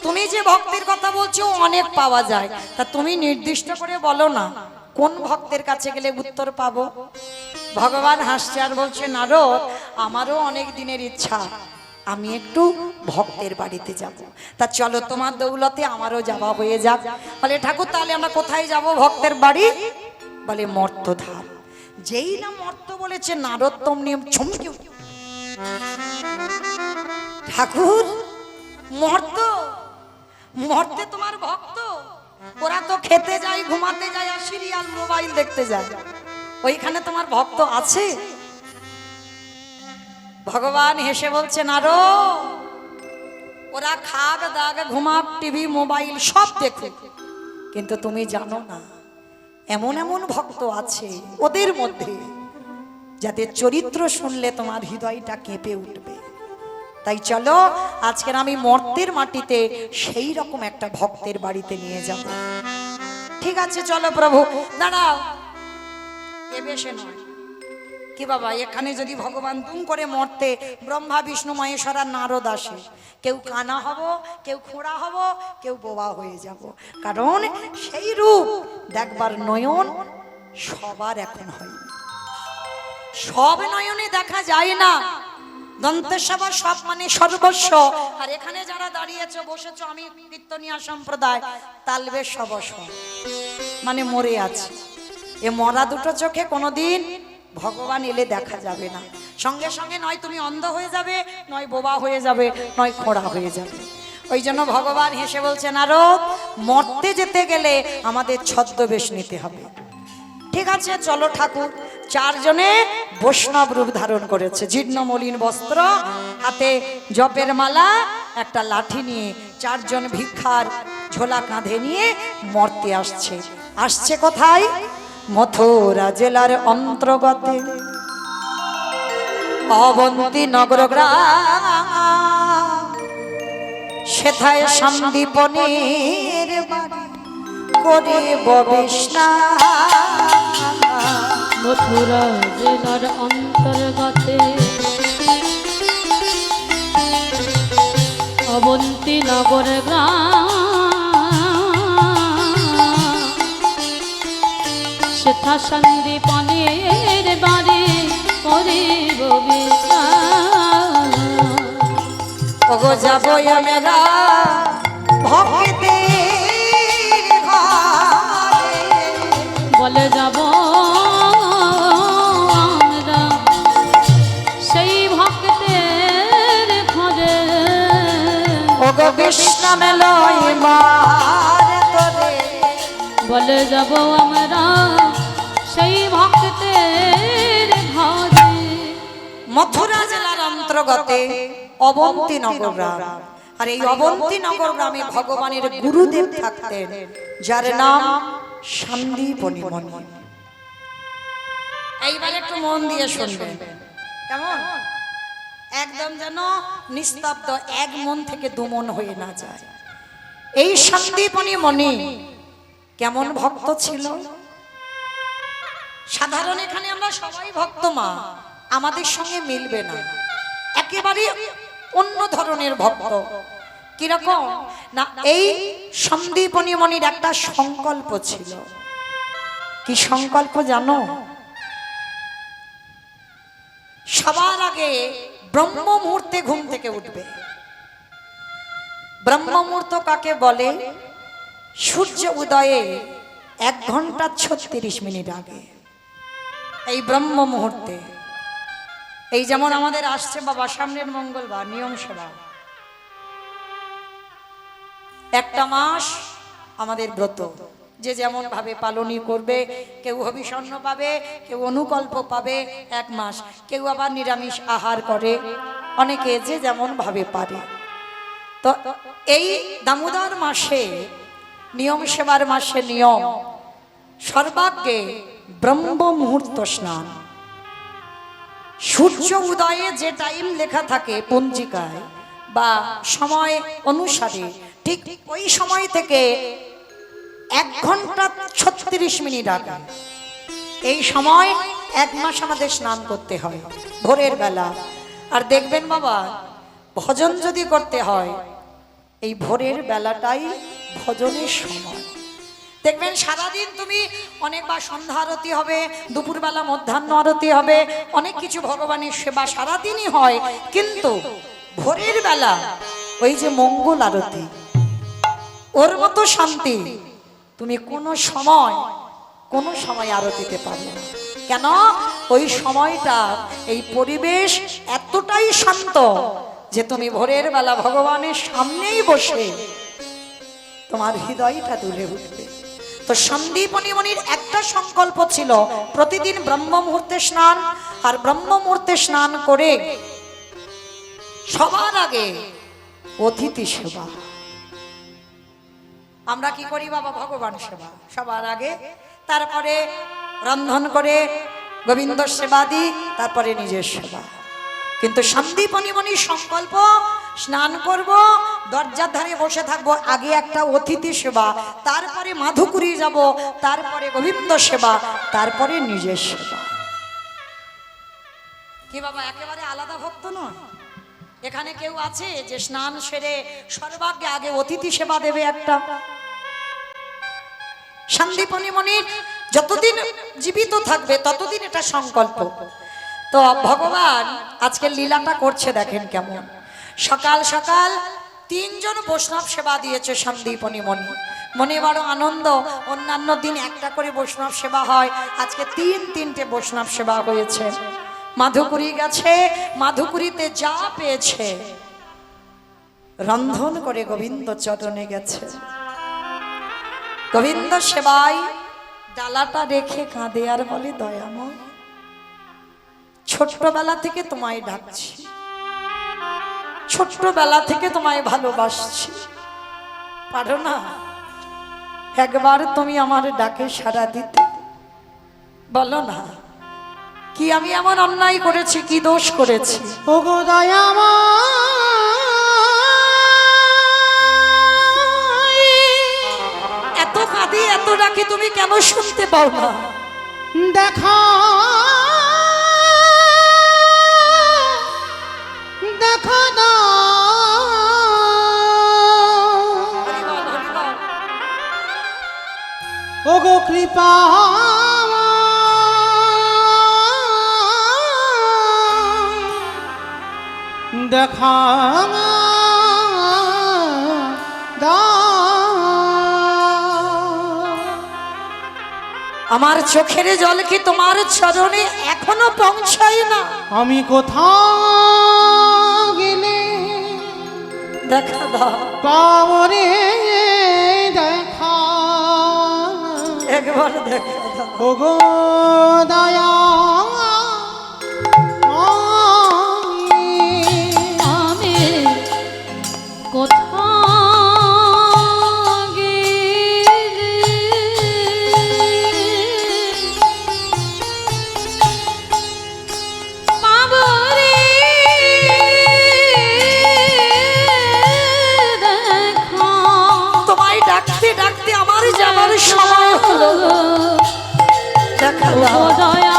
S1: তুমি যে ভক্তের কথা বলছো অনেক পাওয়া যায়, তা তুমি নির্দিষ্ট করে বলো না কোন ভক্তের কাছে গেলে উত্তর পাবো। ভগবান হাসছে আর বলছে নারদ আমারও অনেক দিনের ইচ্ছা আমি একটু ভক্তের বাড়িতে যাব, তা চলো তোমার দৌলতে আমারও যাওয়া হয়ে যাক। বলে ঠাকুর তাহলে আমরা কোথায় যাব ভক্তের বাড়ি? বলে মর্তধাম। যেই না মর্ত বলেছে নারদ তমনি চমকে উঠল। ঠাকুর মর্ত? মর্তে তোমার ভক্ত? ওরা তো খেতে যায়, ঘুমাতে যায়, আর সিরিয়াল মোবাইল দেখতে যায়, ওইখানে তোমার ভক্ত আছে? ভগবান হেসে বলছে নারদ ওরা খাগ দাগ ঘুমাক টিভি মোবাইল সব দেখে, কিন্তু তুমি জানো না এমন এমন ভক্ত আছে ওদের মধ্যে যাদের চরিত্র শুনলে তোমার হৃদয়টা কেঁপে উঠবে। তাই চলো আজকের আমি মর্তের মাটিতে সেই রকম একটা ভক্তের বাড়িতে নিয়ে যাব। ঠিক আছে চলো প্রভু। দাঁড়াও, এ বেশে নয় কি বাবা, এখানে যদি ভগবান তুম করে মরতে ব্রহ্মা বিষ্ণু মহেশ্বর আর নারদ আসে, কেউ কানা হব, কেউ খোঁড়া হব, কেউ বোবা হয়ে যাব, কারণ সেই রূপ দেখবার নয়ন সবার এখন হয়নি, সব নয়নে দেখা যায় না। দন্তেশ্বর সব মানে সর্বস্ব, আর এখানে যারা দাঁড়িয়েছো বসেছো আমি কীর্তনিয়া সম্প্রদায় তালবে সবস্ব মানে মরে আছে। এ মরা দুটো চোখে কোনোদিন ভগবান এলে দেখা যাবে না, সঙ্গে সঙ্গে নয় তুমি অন্ধ হয়ে যাবে, নয় বোবা হয়ে যাবে, নয় খোঁড়া হয়ে যাবে। ওই জন্য ভগবান হেসে বলছে নারদ মরতে যেতে গেলে আমাদের ছদ্মবেশ নিতে হবে। ঠিক আছে চলো ঠাকুর। চারজনে বৈষ্ণব রূপ ধারণ করেছে, জীর্ণ মলিন বস্ত্র, হাতে জপের মালা, একটা লাঠি নিয়ে চারজন ভিক্ষার ঝোলা কাঁধে নিয়ে মর্তে আসছে। আসছে কোথায়? মথুরা জেলার অন্তর্গতে অবন্তী নগর গ্রাম, সেথায় সন্দীপনের বাড়ি করিব বিস্নান।
S3: মথুরা জেলার অন্তর্গতে অবন্তী নগর গ্রাম, সেথা সন্দীপনের বাড়ি করিব বিস্নান।
S1: ওগো যাবো আমরা ভক্তের ঘরে,
S3: বলে যাব আমরা সেই ভক্তের ঘরে,
S1: ওগো বিশ্রাম লই মার তোরে,
S3: বলে যাব আমরা সেই ভক্তের ঘরে।
S1: মথুরা জেলার অন্তর্গতে অবন্তী নগর গ্রাম, আর এই অবন্তী নগর গ্রামে ভগবানের গুরুদেব থাকতেন, যার নাম সন্দীপনী মুনি। এইবার একটু মন দিয়ে শুনবেন, কেমন? একদম যেন নিস্তব্ধ, এক মন থেকে দু মন হয়ে না যায়। এই সন্দীপনী মুনি কেমন ভক্ত ছিল? সাধারণ এখানে আমরা সবাই ভক্ত মা, আমাদের সঙ্গে মিলবে না, একেবারে অন্য ধরনের ভক্ত। কিরকম না, এই সন্দীপনী মণির একটা সংকল্প ছিল। কি সংকল্প জানো? সবার আগে ব্রহ্ম মুহূর্তে ঘুম থেকে উঠবে। ব্রহ্ম মুহূর্ত কাকে বলে? সূর্য উদয়ে 1 ঘন্টা 36 মিনিট আগে, এই ব্রহ্ম মুহূর্তে। এই যেমন আমাদের আসছে বাবা সামনের মঙ্গলবার নিয়ম সেবা, একটা মাস আমাদের ব্রত, যে যেমন ভাবে পালনই করবে। কেউ হবিষণ্য পাবে, কেউ অনুকল্প পাবে 1 মাস, কেউ আবার নিরামিষ আহার করে, অনেকে যে যেমন ভাবে পারে। তো এই দামোদর মাসে নিয়ম সেবার মাসে নিয়ম সর্বাগ্যে ব্রহ্ম মুহূর্ত স্নান। সূর্য উদয়ে যে টাইম লেখা থাকে পঞ্জিকায় বা সময় অনুসারে, ঠিক ওই সময় থেকে 1 ঘন্টা 36 মিনিট আগে, এই সময় 1 মাস আমাদের স্নান করতে হয় ভোরের বেলা। আর দেখবেন বাবা, ভজন যদি করতে হয় এই ভোরের বেলাটাই ভজনের সময়। দেখবেন সারাদিন তুমি অনেকবার সন্ধ্যা আরতি হবে, দুপুরবেলা মধ্যাহ্ন আরতি হবে, অনেক কিছু ভগবানের সেবা সারাদিনই হয়, কিন্তু ভোরের বেলা ওই যে মঙ্গল আরতি, ওর মতো শান্তি তুমি কোনো সময় আরতিতে পাবে না। কেন? ওই সময়টা এই পরিবেশ এতটাই শান্ত যে তুমি ভোরের বেলা ভগবানের সামনেই বসে তোমার হৃদয়টা দুলে উঠবে। তো সন্দীপনী মণির একটা সংকল্প ছিল প্রতিদিন ব্রহ্ম মুহূর্তে স্নান, আর ব্রহ্ম মুহূর্তে স্নান করে সবার আগে অতিথি সেবা। আমরা কি করি বাবা? ভগবান সেবা সবার আগে, তারপরে রন্ধন করে গোবিন্দ সেবা দিই, তারপরে নিজের সেবা। কিন্তু সন্দীপনী মণির সংকল্প, স্নান করব, দরজার ধারে বসে থাকবো, আগে একটা অতিথি সেবা, তারপরে মাধুকুরি যাব, তারপরে গোবিন্দ সেবা, তারপরে নিজের সেবা। কি বাবা একেবারে আলাদা ভক্ত নয়? এখানে কেউ আছে যে স্নান সেরে সর্বাগ্যে আগে অতিথি সেবা দেবে একটা? সন্দীপনী মণির যতদিন জীবিত থাকবে ততদিন এটা সংকল্প। তো ভগবান আজকের লীলাটা করছে দেখেন কেমন। সকাল সকাল 3 জন বৈষ্ণব সেবা দিয়েছে সন্দীপনী মণি, মনে বড় আনন্দ। অন্যান্য দিন একটা করে বৈষ্ণব সেবা হয়, আজকে 3টে বৈষ্ণব সেবা হয়েছে। মাধুকুরি গেছে, মাধুকুরিতে যা পেয়েছে রন্ধন করে গোবিন্দ চরণে গেছে। গোবিন্দ সেবায় ডালাটা রেখে কাঁদে আর বলে, দয়াময় ছোট্টবেলা থেকে তোমায় ডাকছি, ছোট্টবেলা থেকে তোমায় ভালোবাসছি, পারো না একবার তুমি আমার ডাকে সাড়া দিতে? বলো না, কি আমি এমন অন্যায় করেছি, কি দোষ করেছি?
S2: ওগো দয়াময়,
S1: এত কাঁদি এত ডাকি, তুমি কেন শুনতে পাও না?
S2: দেখা দেখা না ওগো কৃপা দেখা
S1: আমার চোখের জল কি তোমার চরণে এখনো পৌঁছায় না?
S2: আমি কোথাও গেলে
S1: দেখা দাও,
S2: পাবরে দেখা,
S1: একবার দেখা দাও।
S2: ওগো দয়া
S3: আমি কোথাও গেলে পাবো রে দেখা।
S1: তোমায় ডাকতে ডাকতে আমার যাবার সময় হলো, দেখা দাও।
S3: দয়া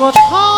S2: কোথাও